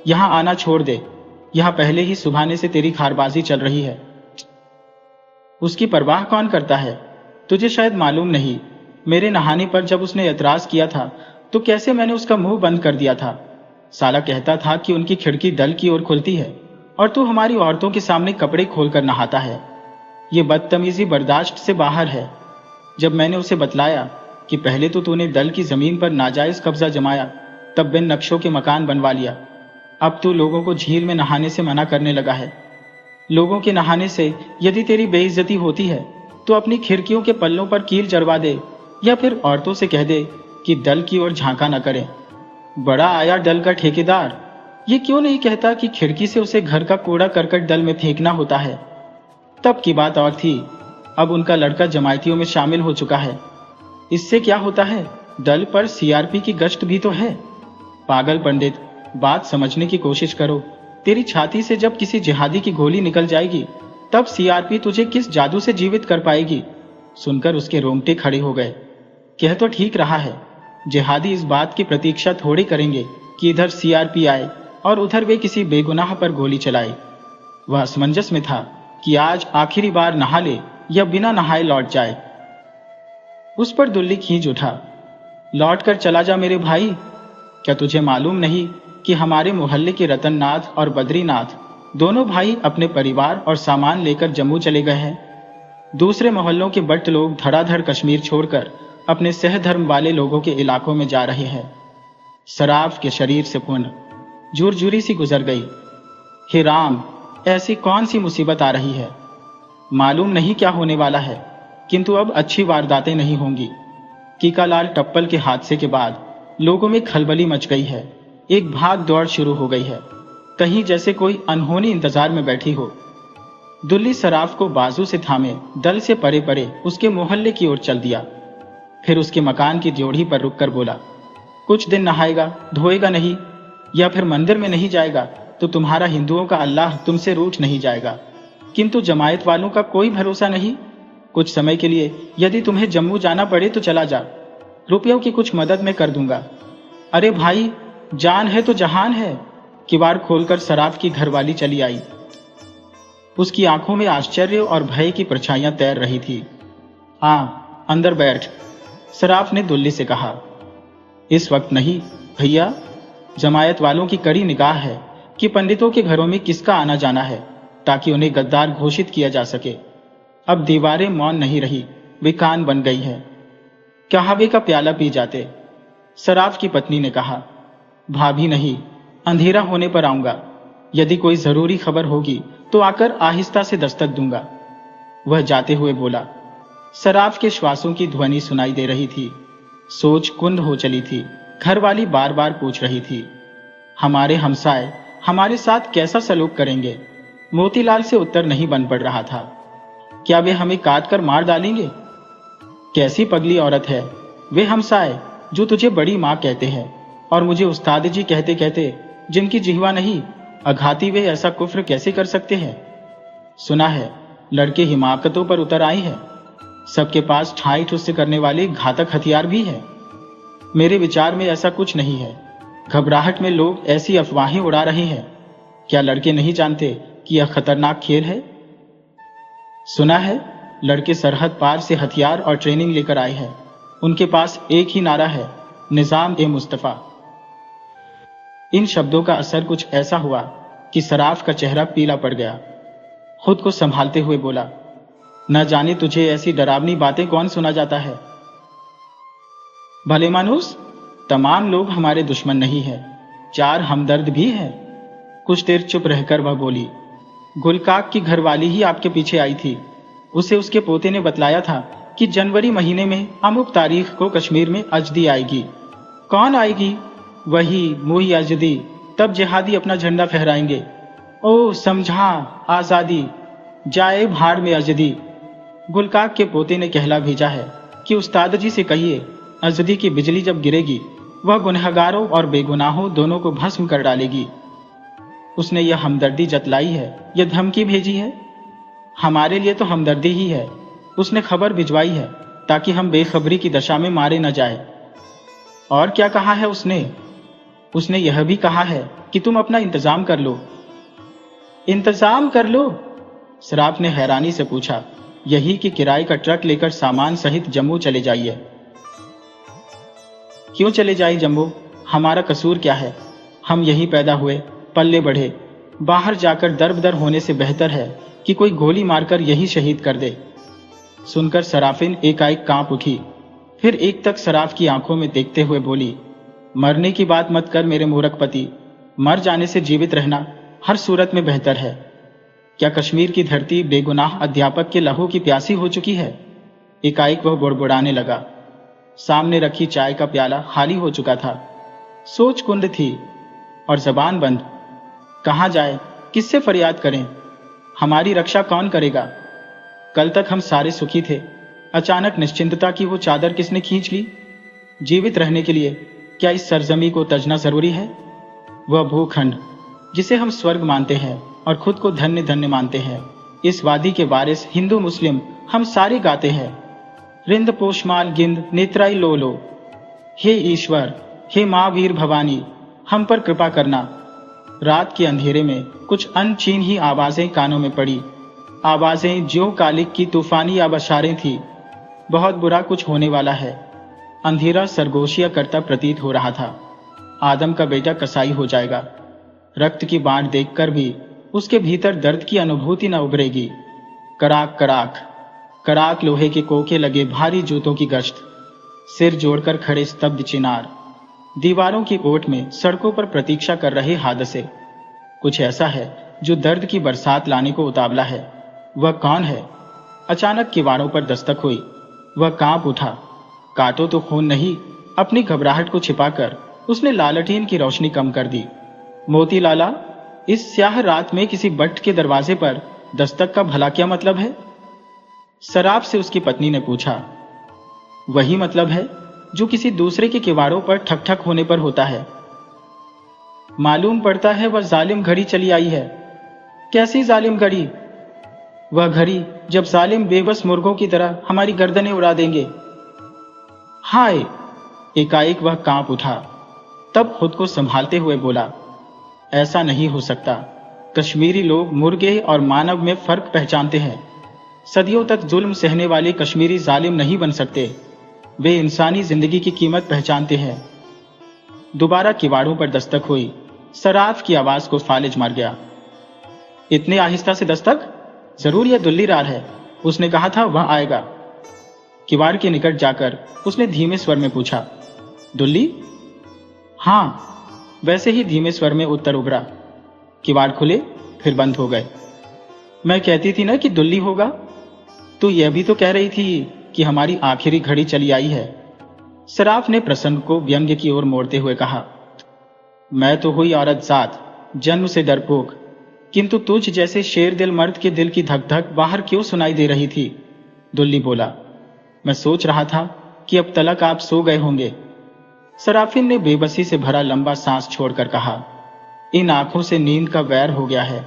Speaker 1: यहां आना छोड़ दे। यहां पहले ही सुबहाने से तेरी खारबाजी चल रही है। उसकी परवाह कौन करता है? तुझे शायद मालूम नहीं, मेरे नहाने पर जब उसने एतराज किया था तो कैसे मैंने उसका मुंह बंद कर दिया था। साला कहता था कि उनकी खिड़की डल की ओर खुलती है और तू हमारी औरतों के सामने कपड़े खोलकर नहाता है। ये बदतमीजी बर्दाश्त से बाहर है। जब मैंने उसे बतलाया कि पहले तो तूने डल की जमीन पर नाजायज कब्जा जमाया, तब बिन नक्शों के मकान बनवा लिया। अब तू लोगों को झील में नहाने से मना करने लगा है। लोगों के नहाने से यदि तेरी बेइज्जती होती है तो अपनी खिड़कियों के पल्लों पर कील जड़वा दे या फिर औरतों से कह दे कि डल की ओर झांका न करें। बड़ा आया डल का ठेकेदार, ये क्यों नहीं कहता कि खिड़की से उसे घर का कूड़ा करकट डल में फेंकना होता है। तब की बात और थी, अब उनका लड़का जमायतियों में शामिल हो चुका है। इससे क्या होता है, डल पर सीआरपी की गश्त भी तो है। पागल पंडित, बात समझने की कोशिश करो। तेरी छाती से जब किसी जिहादी की गोली निकल जाएगी तब सीआरपी तुझे किस जादू से जीवित कर पाएगी। सुनकर उसके रोंगटे खड़े हो गए। कह तो ठीक रहा है, जिहादी इस बात की प्रतीक्षा थोड़ी करेंगे कि इधर सीआरपी आए और उधर वे किसी बेगुनाह पर गोली चलाए। वह असमंजस में था कि आज आखिरी बार नहा ले या बिना नहाए लौट जाए। उस पर दुल्ली खींच उठा। लौट कर चला जा मेरे भाई। क्या तुझे मालूम नहीं कि हमारे मोहल्ले के रतननाथ और बद्रीनाथ दोनों भाई अपने परिवार और सामान लेकर जम्मू चले गए हैं। दूसरे मोहल्लों के बट लोग धड़ाधड़ कश्मीर छोड़कर अपने सहधर्म वाले लोगों के इलाकों में जा रहे हैं। सराफ के शरीर से पुण्य झुरझुरी सी गुजर गई। हे राम, ऐसी कौन सी मुसीबत आ रही है? मालूम नहीं क्या होने वाला है, किंतु अब अच्छी वारदातें नहीं होंगी। कीकालाल टप्पल के हादसे के बाद लोगों में खलबली मच गई है। एक भाग दौड़ शुरू हो गई है, कहीं जैसे कोई अनहोनी इंतजार में बैठी हो। दुल्ली सराफ को बाजू से थामे दल से परे परे उसके मोहल्ले की ओर चल दिया। फिर उसके मकान की ड्योढ़ी पर रुककर बोला, कुछ दिन नहाएगा धोएगा नहीं या फिर मंदिर में नहीं जाएगा तो तुम्हारा हिंदुओं का अल्लाह तुमसे रूठ नहीं जाएगा। किंतु जमायत वालों का कोई भरोसा नहीं। कुछ समय के लिए यदि तुम्हें जम्मू जाना पड़े तो चला जा, रुपयों की कुछ मदद मैं कर दूंगा। अरे भाई, जान है तो जहान है। किवाड़ खोलकर सराफ की घरवाली चली आई। उसकी आंखों में आश्चर्य और भय की परछाइयां तैर रही थी। हाँ, अंदर बैठ, सराफ ने दुल्ली से कहा। इस वक्त नहीं भैया, जमायत वालों की कड़ी निगाह है कि पंडितों के घरों में किसका आना जाना है ताकि उन्हें गद्दार घोषित किया जा सके। अब दीवारें मौन नहीं रही, वे कान बन गई है। कहावे का प्याला पी जाते। सराफ की पत्नी ने कहा, भाभी नहीं, अंधेरा होने पर आऊंगा। यदि कोई जरूरी खबर होगी तो आकर आहिस्ता से दस्तक दूंगा। वह जाते हुए बोला। सराफ के श्वासों की ध्वनि सुनाई दे रही थी। सोच कुंद हो चली थी। घरवाली बार बार पूछ रही थी, हमारे हमसाए हमारे साथ कैसा सलूक करेंगे? मोतीलाल से उत्तर नहीं बन पड़ रहा था। क्या वे हमें काट कर मार डालेंगे? कैसी पगली औरत है वे हमसाए जो तुझे बड़ी माँ कहते हैं और मुझे उस्ताद जी कहते कहते जिनकी जिह्वा नहीं, अघाती वे ऐसा कुफ्र कैसे कर सकते हैं। सुना है लड़के हिमाकतों पर उतर आए हैं, सबके पास ठाई ठुस करने वाले घातक हथियार भी है। मेरे विचार में ऐसा कुछ नहीं है। घबराहट में लोग ऐसी अफवाहें उड़ा रहे हैं। क्या लड़के नहीं जानते कि यह खतरनाक खेल है? सुना है लड़के सरहद पार से हथियार और ट्रेनिंग लेकर आए हैं। उनके पास एक ही नारा है, निजाम ए मुस्तफा। इन शब्दों का असर कुछ ऐसा हुआ कि सराफ का चेहरा पीला पड़ गया। खुद को संभालते हुए बोला, न जाने तुझे ऐसी डरावनी बातें कौन सुना जाता है। भले मानुस, तमाम लोग हमारे दुश्मन नहीं है, 4 हमदर्द भी है। कुछ देर चुप रहकर वह बोली, गुलकाक की घरवाली ही आपके पीछे आई थी। उसे उसके पोते ने बतलाया था कि जनवरी महीने में अमुक तारीख को कश्मीर में अजदी आएगी। कौन आएगी? वही मुही अजदी। तब जिहादी अपना झंडा फहराएंगे। ओ समझा, आजादी जाए भाड़ में अजदी। गुलकाक के पोते ने कहला भेजा है कि उस्ताद जी से कहिए, अजदी की बिजली जब गिरेगी वह गुनहगारों और बेगुनाहों दोनों को भस्म कर डालेगी। उसने यह हमदर्दी जतलाई है, यह धमकी भेजी है। हमारे लिए तो हमदर्दी ही है। उसने खबर भिजवाई है ताकि हम बेखबरी की दशा में मारे न जाए। और क्या कहा है उसने? उसने यह भी कहा है कि तुम अपना इंतजाम कर लो। इंतजाम कर लो? सराफ ने हैरानी से पूछा। यही कि किराए का ट्रक लेकर सामान सहित जम्मू चले जाइए। क्यों चले जाए जम्मू? हमारा कसूर क्या है? हम यही पैदा हुए, पल्ले बढ़े। बाहर जाकर दर-बदर होने से बेहतर है कि कोई गोली मारकर यही शहीद कर दे। सुनकर सराफिन एकाएक कांप उठी। फिर एक तक सराफ की आंखों में देखते हुए बोली, मरने की बात मत कर मेरे मूर्ख पति। मर जाने से जीवित रहना हर सूरत में बेहतर है। क्या कश्मीर की धरती बेगुनाह अध्यापक के लहू की प्यासी हो चुकी है? एकाएक वह बुड़बुड़ाने लगा। सामने रखी चाय का प्याला खाली हो चुका था। सोच कुंद थी और जबान बंद। कहाँ जाए, किससे फरियाद करें? हमारी रक्षा कौन करेगा? कल तक हम सारे सुखी थे, अचानक निश्चिंतता की वो चादर किसने खींच ली? जीवित रहने के लिए क्या इस सरजमी को तजना जरूरी है? वह भूखंड जिसे हम स्वर्ग मानते हैं और खुद को धन्य धन्य मानते हैं, इस वादी के वारिस हिंदू मुस्लिम हम सारे गाते हैं, रिंद पोषमाल गिंद नेत्राई लो लो। हे ईश्वर, हे माँ वीर भवानी, हम पर कृपा करना। रात के अंधेरे में कुछ अनचीन ही आवाजें कानों में पड़ी। आवाजें ज्यों कालिक की तूफानी आबशारें थी। बहुत बुरा कुछ होने वाला है। अंधेरा सरगोशिया करता प्रतीत हो रहा था। आदम का बेटा कसाई हो जाएगा। रक्त की बाढ़ देखकर भी उसके भीतर दर्द की अनुभूति न उभरेगी। कराक कराक कराक लोहे के कोके लगे भारी जूतों की गश्त। सिर जोड़कर खड़े स्तब्ध चिनार। दीवारों की ओट में सड़कों पर प्रतीक्षा कर रहे हादसे। कुछ ऐसा है जो दर्द की बरसात लाने को उतावला है। वह कौन है? अचानक किवाड़ों पर दस्तक हुई। वह कांप उठा। काटो तो खून नहीं। अपनी घबराहट को छिपाकर उसने लालटेन की रोशनी कम कर दी। मोती लाला, इस स्याह रात में किसी बट्ट के दरवाजे पर दस्तक का भला क्या मतलब है? सराफ से उसकी पत्नी ने पूछा। वही मतलब है जो किसी दूसरे के किवाड़ों पर ठक ठक होने पर होता है। मालूम पड़ता है वह जालिम घड़ी चली आई है। कैसी जालिम घड़ी? वह घड़ी जब जालिम बेबस मुर्गों की तरह हमारी गर्दनें उड़ा देंगे। हाय! एकाएक वह कांप उठा। तब खुद को संभालते हुए बोला, ऐसा नहीं हो सकता। कश्मीरी लोग मुर्गे और मानव में फर्क पहचानते हैं। सदियों तक जुल्म सहने वाले कश्मीरी जालिम नहीं बन सकते। वे इंसानी जिंदगी की कीमत पहचानते हैं। दोबारा किवाड़ों पर दस्तक हुई। सराफ की आवाज को फालिज मार गया। इतने आहिस्ता से दस्तक? जरूर यह दुल्ली रार है। उसने कहा था वह आएगा। किवाड़ के निकट जाकर उसने धीमे स्वर में पूछा, दुल्ली? हाँ, वैसे ही धीमे स्वर में उत्तर उभरा। किवाड़ खुले फिर बंद हो गए। मैं कहती थी ना कि दुल्ली होगा। तो यह भी तो कह रही थी कि हमारी आखिरी घड़ी चली आई है। सराफ ने प्रसन्न को व्यंग्य की ओर मोड़ते हुए कहा, मैं तो हुई औरत जात, जन्म से डरपोक, किंतु तुझ जैसे शेर दिल मर्द के दिल की धक धक बाहर क्यों सुनाई दे रही थी? दुल्ली बोला। मैं सोच रहा था कि अब तलक आप सो गए होंगे। सराफिन ने बेबसी से भरा लंबा सांस छोड़कर कहा, इन आंखों से नींद का वैर हो गया है।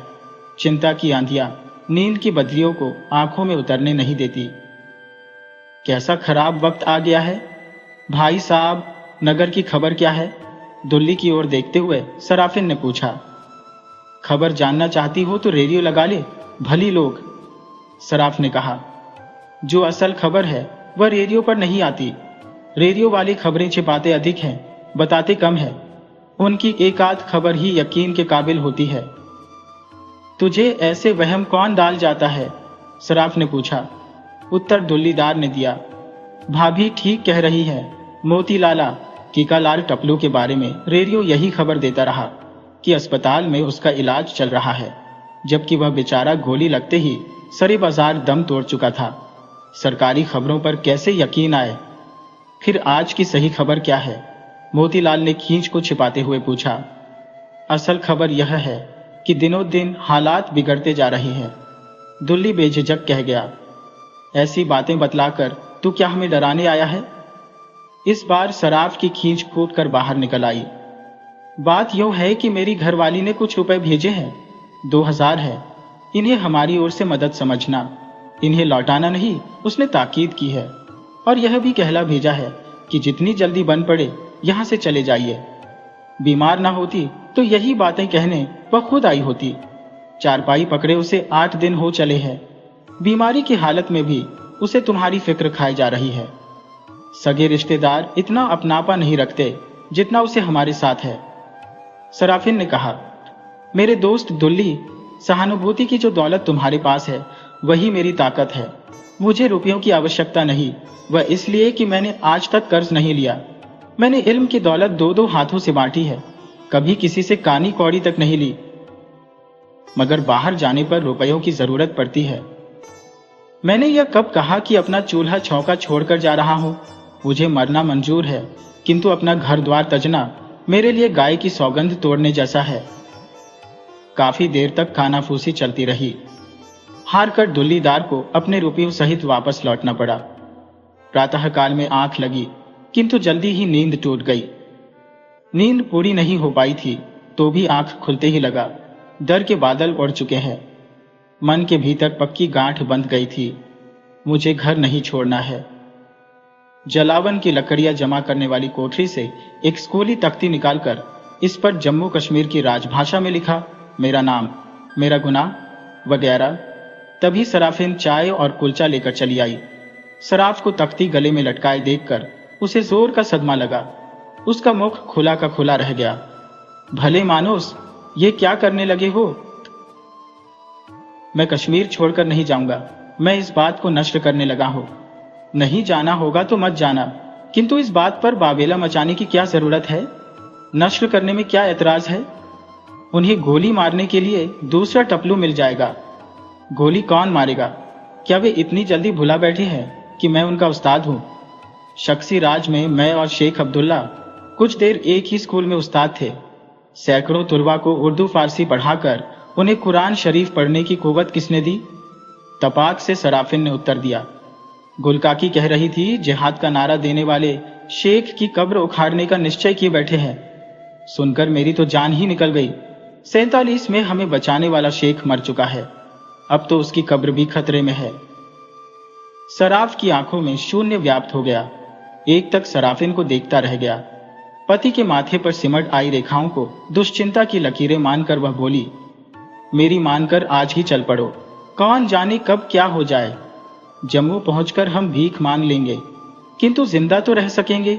Speaker 1: चिंता की आंधियां नींद की बदरियों को आंखों में उतरने नहीं देती। कैसा खराब वक्त आ गया है भाई साहब, नगर की खबर क्या है? दुल्ली की ओर देखते हुए सराफिन ने पूछा। खबर जानना चाहती हो तो रेडियो लगा ले, भली लोग, सराफ ने कहा। जो असल खबर है वह रेडियो पर नहीं आती। रेडियो वाली खबरें छिपाते अधिक हैं, बताते कम है। उनकी एक आध खबर ही यकीन के काबिल होती है। तुझे ऐसे वहम कौन डाल जाता है? सराफ ने पूछा। उत्तर दुल्लीदार ने दिया। भाभी ठीक कह रही है। मोतीलाला कीकालाल टपलू के बारे में रेडियो यही खबर देता रहा कि अस्पताल में उसका इलाज चल रहा है, जबकि वह बेचारा गोली लगते ही सरे बाजार दम तोड़ चुका था। सरकारी खबरों पर कैसे यकीन आए? फिर आज की सही खबर क्या है? मोतीलाल ने खींच को छिपाते हुए पूछा। असल खबर यह है कि दिनों दिन हालात बिगड़ते जा रहे हैं, दुल्ली बेझिझक कह गया। ऐसी बातें बतलाकर तू क्या हमें डराने आया है? इस बार सराफ की खींच फूट कर बाहर निकल आई। बात यूं है कि मेरी घरवाली ने कुछ रुपए भेजे हैं, 2000 है। इन्हें हमारी ओर से मदद समझना, इन्हें लौटाना नहीं, उसने ताकीद की है। और यह भी कहला भेजा है कि जितनी जल्दी बन पड़े यहां से चले जाइए। बीमार ना होती तो यही बातें कहने वह खुद आई होती। चारपाई पकड़े उसे 8 दिन हो चले हैं। बीमारी की हालत में भी उसे तुम्हारी फिक्र खाई जा रही है। सगे रिश्तेदार इतना अपनापा नहीं रखते जितना उसे हमारे साथ है, सराफिन ने कहा। मेरे दोस्त दुल्ली, सहानुभूति की जो दौलत तुम्हारे पास है वही मेरी ताकत है। मुझे रुपयों की आवश्यकता नहीं, वह इसलिए कि मैंने आज तक कर्ज नहीं लिया। मैंने इल्म की दौलत 2-2 हाथों से बांटी है, कभी किसी से कानी कौड़ी तक नहीं ली। मगर बाहर जाने पर रुपयों की जरूरत पड़ती है। मैंने यह कब कहा कि अपना चूल्हा छौंका छोड़कर जा रहा हूं? मुझे मरना मंजूर है, किंतु अपना घर द्वार तजना मेरे लिए गाय की सौगंध तोड़ने जैसा है। काफी देर तक कानाफूसी चलती रही। हार कर दुल्लीदार को अपने रुपयों सहित वापस लौटना पड़ा। प्रातःकाल में आंख लगी, किंतु जल्दी ही नींद टूट गई। नींद पूरी नहीं हो पाई थी तो भी आंख खुलते ही लगा डर के बादल उड़ चुके हैं। मन के भीतर पक्की गांठ बंध गई थी, मुझे घर नहीं छोड़ना है। जलावन की लकड़ियां जमा करने वाली कोठरी से एक स्कूली तख्ती निकालकर इस पर जम्मू कश्मीर की राजभाषा में लिखा, मेरा नाम, मेरा गुनाह वगैरह। तभी सराफिन चाय और कुलचा लेकर चली आई। सराफ को तख्ती गले में लटकाए देखकर उसे जोर का सदमा लगा। उसका मुख खुला का खुला रह गया। भले मानोस, ये क्या करने लगे हो? मैं कश्मीर छोड़कर नहीं जाऊंगा। मैं इस बात को नष्ट करने लगा हूं। नहीं जाना होगा तो मत जाना, किंतु इस बात पर बाबेला मचाने की क्या जरूरत है? नष्ट करने में क्या एतराज है? उन्हें गोली मारने के लिए दूसरा टपलू मिल जाएगा। गोली कौन मारेगा? क्या वे इतनी जल्दी भुला बैठे हैं कि मैं उनका उस्ताद हूं? शख्सी राज में मैं और शेख अब्दुल्ला कुछ देर एक ही स्कूल में उस्ताद थे। सैकड़ों तुलबा को उर्दू फारसी पढ़ाकर उन्हें कुरान शरीफ पढ़ने की कुव्वत किसने दी? तपाक से सराफिन ने उत्तर दिया। गुलकाकी कह रही थी, जिहाद का नारा देने वाले शेख की कब्र उखाड़ने का निश्चय किए बैठे हैं। सुनकर मेरी तो जान ही निकल गई। 47 में हमें बचाने वाला शेख मर चुका है, अब तो उसकी कब्र भी खतरे में है। सराफ की आंखों में शून्य व्याप्त हो गया। एक तक सराफिन को देखता रह गया। पति के माथे पर सिमट आई रेखाओं को दुश्चिंता की लकीरें मानकर वह बोली, मेरी मानकर आज ही चल पड़ो। कौन जाने कब क्या हो जाए। जम्मू पहुंचकर हम भीख मांग लेंगे, किंतु जिंदा तो रह सकेंगे।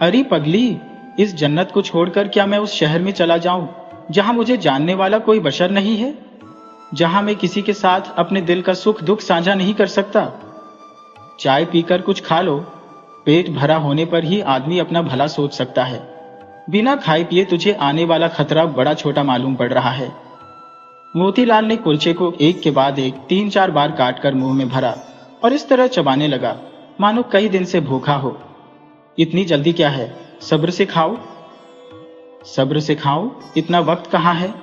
Speaker 1: अरे पगली, इस जन्नत को छोड़कर क्या मैं उस शहर में चला जाऊं जहां मुझे जानने वाला कोई बशर नहीं है, जहां मैं किसी के साथ अपने दिल का सुख दुख साझा नहीं कर सकता? चाय पीकर कुछ खा लो। पेट भरा होने पर ही आदमी अपना भला सोच सकता है। बिना खाए पिए तुझे आने वाला खतरा बड़ा छोटा मालूम पड़ रहा है। मोतीलाल ने कुलचे को एक के बाद एक 3-4 बार काटकर मुंह में भरा और इस तरह चबाने लगा मानो कई दिन से भूखा हो। इतनी जल्दी क्या है, सब्र से खाओ। सब्र से खाओ? इतना वक्त कहाँ है?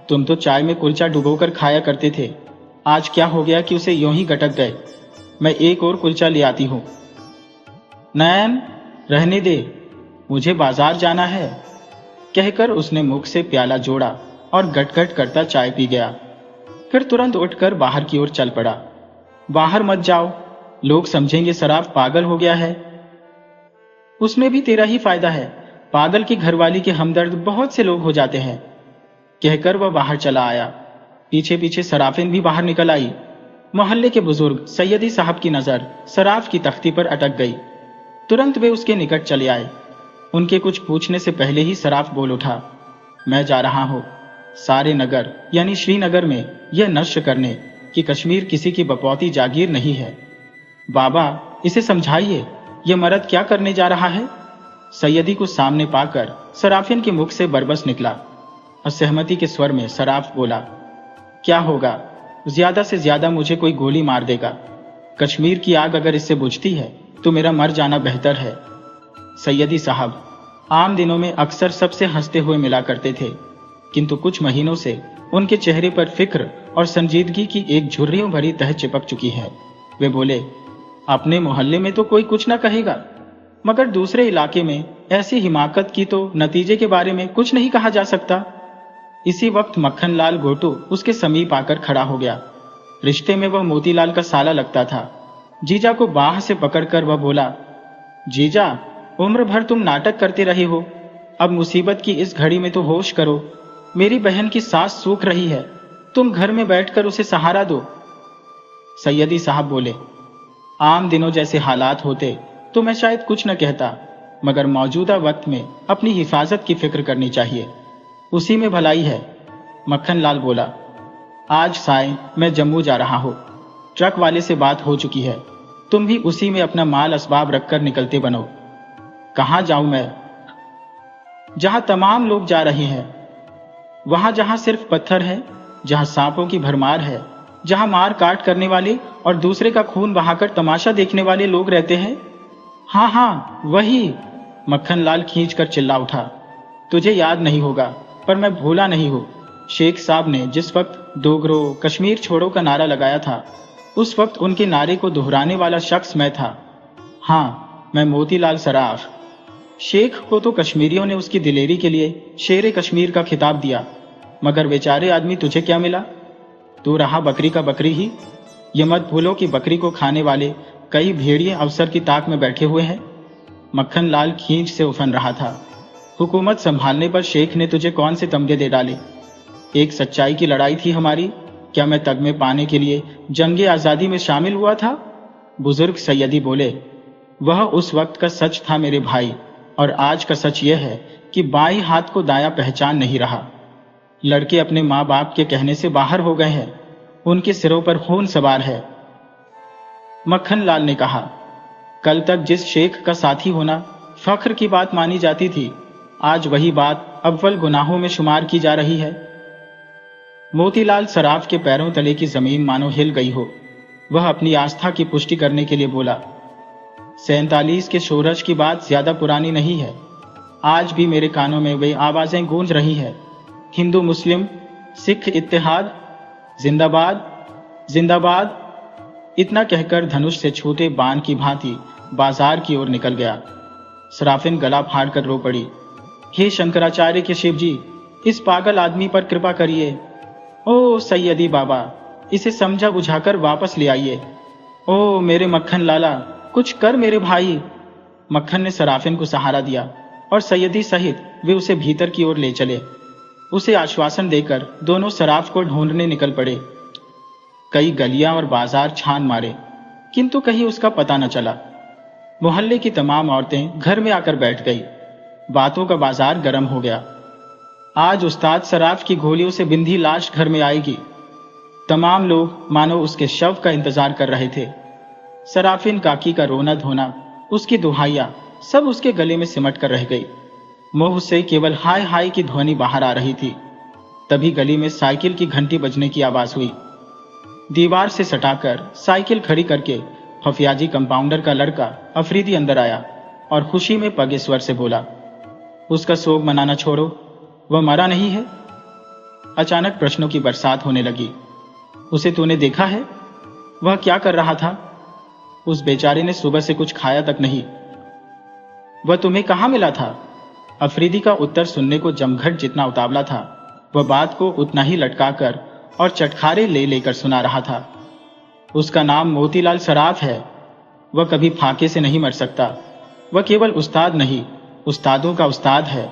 Speaker 1: तुम तो चाय में कुलचा डुबोकर खाया करते थे, आज क्या हो गया कि उसे यूं ही गटक गए? मैं एक और कुलचा ले आती हूँ। नयन, रहने दे, मुझे बाजार जाना है, कहकर उसने मुख से प्याला जोड़ा और गटगट करता चाय पी गया। फिर तुरंत उठकर बाहर की ओर चल पड़ा। बाहर मत जाओ, लोग समझेंगे सराफ पागल हो गया है। उसमें भी तेरा ही फायदा है, पागल की घरवाली के हमदर्द बहुत से लोग हो जाते हैं, कहकर वह बाहर चला आया। पीछे पीछे सराफिन भी बाहर निकल आई। मोहल्ले के बुजुर्ग सैयदी साहब की नजर सराफ की तख्ती पर अटक गई। तुरंत वे उसके निकट चले आए। उनके कुछ पूछने से पहले ही सराफ बोल उठा, मैं जा रहा हूं सारे नगर यानी श्रीनगर में यह नश्र करने कि कश्मीर किसी की बपौती जागीर नहीं है। बाबा, इसे समझाइए, यह मर्द क्या करने जा रहा है? सैयदी को सामने पाकर सराफिन के मुख से बरबस निकला। असहमति के स्वर में सराफ बोला, क्या होगा, ज्यादा से ज्यादा मुझे कोई गोली मार देगा। कश्मीर की आग अगर इससे बुझती है तो मेरा मर जाना बेहतर है। सैयदी साहब आम दिनों में अक्सर सबसे हंसते हुए मिला करते थे, किंतु कुछ महीनों से उनके चेहरे पर फिक्र और संजीदगी की एक झुर्रियों भरी तह चिपक चुकी है। वे बोले, अपने मोहल्ले में तो कोई कुछ न कहेगा, मगर दूसरे इलाके में ऐसी हिमाकत की तो नतीजे के बारे में कुछ नहीं कहा जा सकता। इसी वक्त मक्खनलाल गोटू उसके समीप आकर खड़ा हो गया। रिश्ते में वह मोतीलाल का साला लगता था। जीजा को बाह से पकड़कर वह बोला, जीजा, उम्र भर तुम नाटक करते रहे हो, अब मुसीबत की इस घड़ी में तो होश करो। मेरी बहन की सांस सूख रही है, तुम घर में बैठकर उसे सहारा दो। सैयदी साहब बोले, आम दिनों जैसे हालात होते तो मैं शायद कुछ न कहता, मगर मौजूदा वक्त में अपनी हिफाजत की फिक्र करनी चाहिए, उसी में भलाई है। मक्खनलाल बोला, आज साय मैं जम्मू जा रहा हूं, ट्रक वाले से बात हो चुकी है, तुम भी उसी में अपना माल असबाब रखकर निकलते बनो। कहां जाऊं मैं? जहां तमाम लोग जा रहे हैं, वहां जहां सिर्फ पत्थर है, जहां सांपों की भरमार है, जहां मार काट करने वाले और दूसरे का खून बहाकर तमाशा देखने वाले लोग रहते हैं। हाँ हाँ वही, मक्खनलाल खींचकर चिल्ला उठा, तुझे याद नहीं होगा पर मैं भूला नहीं हूं। शेख साहब ने जिस वक्त डोगरो कश्मीर छोड़ो का नारा लगाया था, उस वक्त उनके नारे को दोहराने वाला शख्स मैं था। हाँ, मैं मोतीलाल सराफ। शेख को तो कश्मीरियों ने उसकी दिलेरी के लिए शेरे कश्मीर का खिताब दिया, मगर बेचारे आदमी तुझे क्या मिला? तू रहा बकरी का बकरी ही। ये मत भूलो कि बकरी को खाने वाले कई भेड़िए अवसर की ताक में बैठे हुए हैं। मक्खनलाल खींच से उफन रहा था। हुकूमत संभालने पर शेख ने तुझे कौन से तमगे दे डाले? एक सच्चाई की लड़ाई थी हमारी, क्या मैं तगमे पाने के लिए जंगे आजादी में शामिल हुआ था? बुजुर्ग सैयदी बोले, वह उस वक्त का सच था मेरे भाई, और आज का सच यह है कि बाईं हाथ को दायां पहचान नहीं रहा। लड़के अपने माँ बाप के कहने से बाहर हो गए हैं, उनके सिरों पर खून सवार है। मक्खनलाल ने कहा, कल तक जिस शेख का साथी होना फख्र की बात मानी जाती थी, आज वही बात अव्वल गुनाहों में शुमार की जा रही है। मोतीलाल सराफ के पैरों तले की जमीन मानो हिल गई हो। वह अपनी आस्था की पुष्टि करने के लिए बोला, 47 के शोरज की बात ज्यादा पुरानी नहीं है, आज भी मेरे कानों में वे आवाजें गूंज रही है, हिंदू मुस्लिम सिख इत्तेहाद, जिंदाबाद जिंदाबाद। इतना कहकर धनुष से छूटे बाण की भांति बाजार की ओर निकल गया। सराफिन गला फाड़कर रो पड़ी, हे शंकराचार्य के शिव जी, इस पागल आदमी पर कृपा करिए। ओ सैयदी बाबा, इसे समझा बुझाकर वापस ले आइए। ओ मेरे मक्खन लाला, कुछ कर मेरे भाई। मक्खन ने सराफिन को सहारा दिया और सैयदी सहित वे उसे भीतर की ओर ले चले। उसे आश्वासन देकर दोनों सराफ को ढूंढने निकल पड़े। कई गलियां और बाजार छान मारे, किंतु कहीं उसका पता न चला। मोहल्ले की तमाम औरतें घर में आकर बैठ गई। बातों का बाजार गर्म हो गया। आज उस्ताद सराफ की गोलियों से बिंधी लाश घर में आएगी। तमाम लोग मानो उसके शव का इंतजार कर रहे थे। सराफिन काकी का रोना धोना, उसकी दुहाइयां सब उसके गले में सिमट कर रह गई। मुंह से केवल हाय हाय की ध्वनि बाहर आ रही थी। तभी गली में साइकिल की घंटी बजने की आवाज हुई। दीवार से सटाकर साइकिल खड़ी करके हफियाजी कंपाउंडर का लड़का अफरीदी अंदर आया और खुशी में पगे स्वर से बोला, उसका सोग मनाना छोड़ो, वह मरा नहीं है। अचानक प्रश्नों की बरसात होने लगी। उसे तूने देखा है? वह क्या कर रहा था? उस बेचारे ने सुबह से कुछ खाया तक नहीं। वह तुम्हें कहाँ मिला था? अफरीदी का उत्तर सुनने को जमघट जितना उतावला था, वह बात को उतना ही लटकाकर और चटखारे ले लेकर सुना रहा था। उसका नाम मोतीलाल सराफ है। वह कभी फाके से नहीं मर सकता। वह केवल उस्ताद नहीं, उस्तादों का उस्ताद है।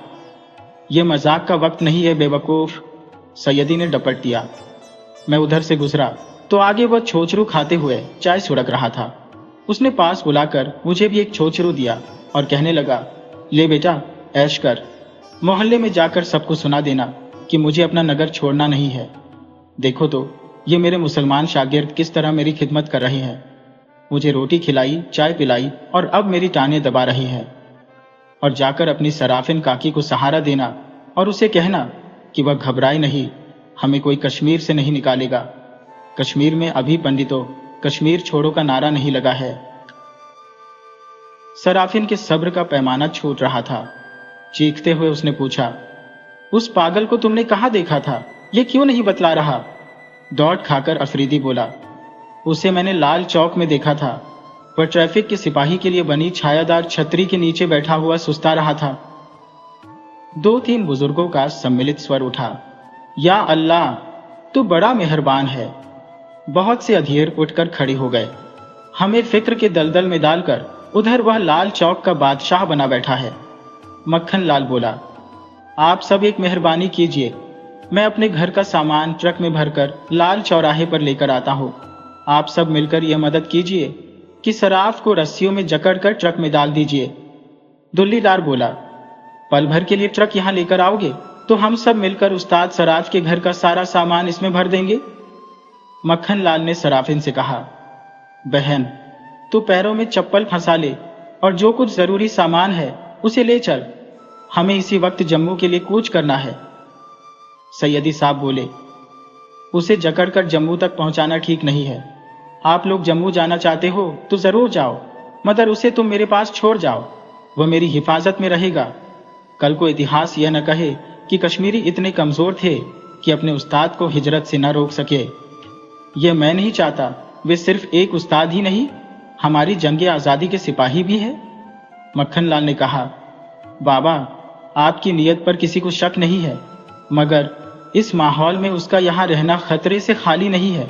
Speaker 1: यह मजाक का वक्त नहीं है बेवकूफ, सैयदी ने डपट दिया। मैं उधर से गुजरा तो आगे वह छोचरू खाते हुए चाय सुड़क रहा था। उसने पास बुलाकर मुझे भी एक छोचरू दिया और कहने लगा, ले बेटा ऐश कर, मोहल्ले में जाकर सबको सुना देना कि मुझे अपना नगर छोड़ना नहीं है। देखो तो ये मेरे मुसलमान शागिर्द किस तरह मेरी खिदमत कर रहे हैं। मुझे रोटी खिलाई, चाय पिलाई और अब मेरी टांगें दबा रही हैं। और जाकर अपनी सराफिन काकी को सहारा देना और उसे कहना कि वह घबराए नहीं, हमें कोई कश्मीर से नहीं निकालेगा। कश्मीर में अभी पंडितों कश्मीर छोड़ो का नारा नहीं लगा है। सराफिन के सब्र का पैमाना छूट रहा था। चीखते हुए उसने पूछा, उस पागल को तुमने कहाँ देखा था? ये क्यों नहीं बतला रहा? दौड़ खाकर अफरीदी बोला, उसे मैंने लाल चौक में देखा था। वह ट्रैफिक के सिपाही के लिए बनी छायादार छतरी के नीचे बैठा हुआ सुस्ता रहा था। 2-3 बुजुर्गों का सम्मिलित स्वर उठा, या अल्लाह, तू बड़ा मेहरबान है। बहुत से अधीर उठकर खड़े हो गए। हमें फिक्र के दलदल में डालकर उधर वह लाल चौक का बादशाह बना बैठा है। मक्खन लाल बोला, आप सब एक मेहरबानी कीजिए, मैं अपने घर का सामान ट्रक में भरकर लाल चौराहे पर लेकर आता हूँ। आप सब मिलकर यह मदद कीजिए कि सराफ को रस्सियों में जकड़कर ट्रक में डाल दीजिए। दुल्लीदार बोला, पल भर के लिए ट्रक यहाँ लेकर आओगे तो हम सब मिलकर उस्ताद सराफ के घर का सारा सामान इसमें भर देंगे। मक्खन लाल ने सराफिन से कहा, बहन तू पैरों में चप्पल फंसा ले और जो कुछ जरूरी सामान है उसे ले चल, हमें इसी वक्त जम्मू के लिए कूच करना है। सैयदी साहब बोले, उसे जकड़कर जम्मू तक पहुंचाना ठीक नहीं है। आप लोग जम्मू जाना चाहते हो तो जरूर जाओ, मगर उसे तुम मेरे पास छोड़ जाओ, वह मेरी हिफाजत में रहेगा। कल को इतिहास यह न कहे कि कश्मीरी इतने कमजोर थे कि अपने उस्ताद को हिजरत से न रोक सके। यह मैं नहीं चाहता। वे सिर्फ एक उस्ताद ही नहीं, हमारी जंगे आज़ादी के सिपाही भी है। मक्खन लाल ने कहा, बाबा आपकी नीयत पर किसी को शक नहीं है, मगर इस माहौल में उसका यहाँ रहना खतरे से खाली नहीं है।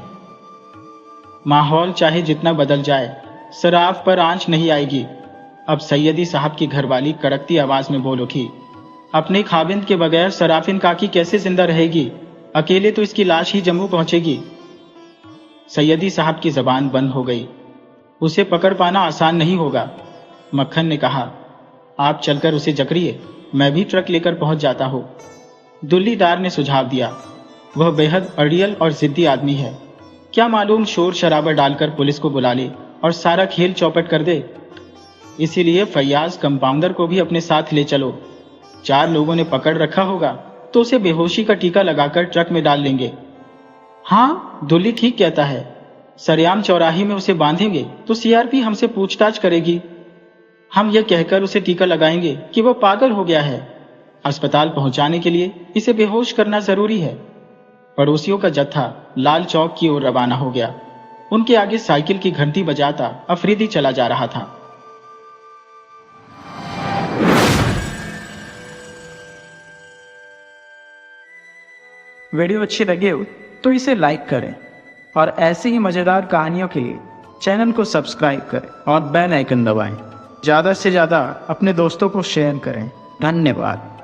Speaker 1: माहौल चाहे जितना बदल जाए, सराफ पर आंच नहीं आएगी। अब सैयदी साहब की घरवाली कड़कती आवाज में बोल उठी, अपने खाविंद के बगैर सराफिन काकी कैसे जिंदा रहेगी? अकेले तो इसकी लाश ही जम्मू पहुंचेगी। सैयदी साहब की जबान बंद हो गई। उसे पकड़ पाना आसान नहीं होगा। मक्खन ने कहा, आप चलकर उसे जकड़िए, मैं भी ट्रक लेकर पहुंच जाता हूं। दुल्लीदार ने सुझाव दिया, वह बेहद अड़ियल और जिद्दी आदमी है। क्या मालूम शोर शराबा डालकर पुलिस को बुला ले और सारा खेल चौपट कर दे। इसीलिए फैयाज कंपाउंडर को भी अपने साथ ले चलो। 4 लोगों ने पकड़ रखा होगा तो उसे बेहोशी का टीका लगाकर ट्रक में डाल लेंगे। हाँ, दुल्ली ठीक कहता है। सरेआम चौराहे में उसे बांधेंगे तो सीआरपी हमसे पूछताछ करेगी। हम यह कहकर उसे टीका लगाएंगे कि वह पागल हो गया है। अस्पताल पहुंचाने के लिए इसे बेहोश करना जरूरी है। पड़ोसियों का जत्था लाल चौक की ओर रवाना हो गया। उनके आगे साइकिल की घंटी बजाता अफरीदी चला जा रहा था।
Speaker 2: वीडियो अच्छी लगे हो तो इसे लाइक करें और ऐसी ही मज़ेदार कहानियों के लिए चैनल को सब्सक्राइब करें और बेल आइकन दबाएं। ज़्यादा से ज़्यादा अपने दोस्तों को शेयर करें। धन्यवाद।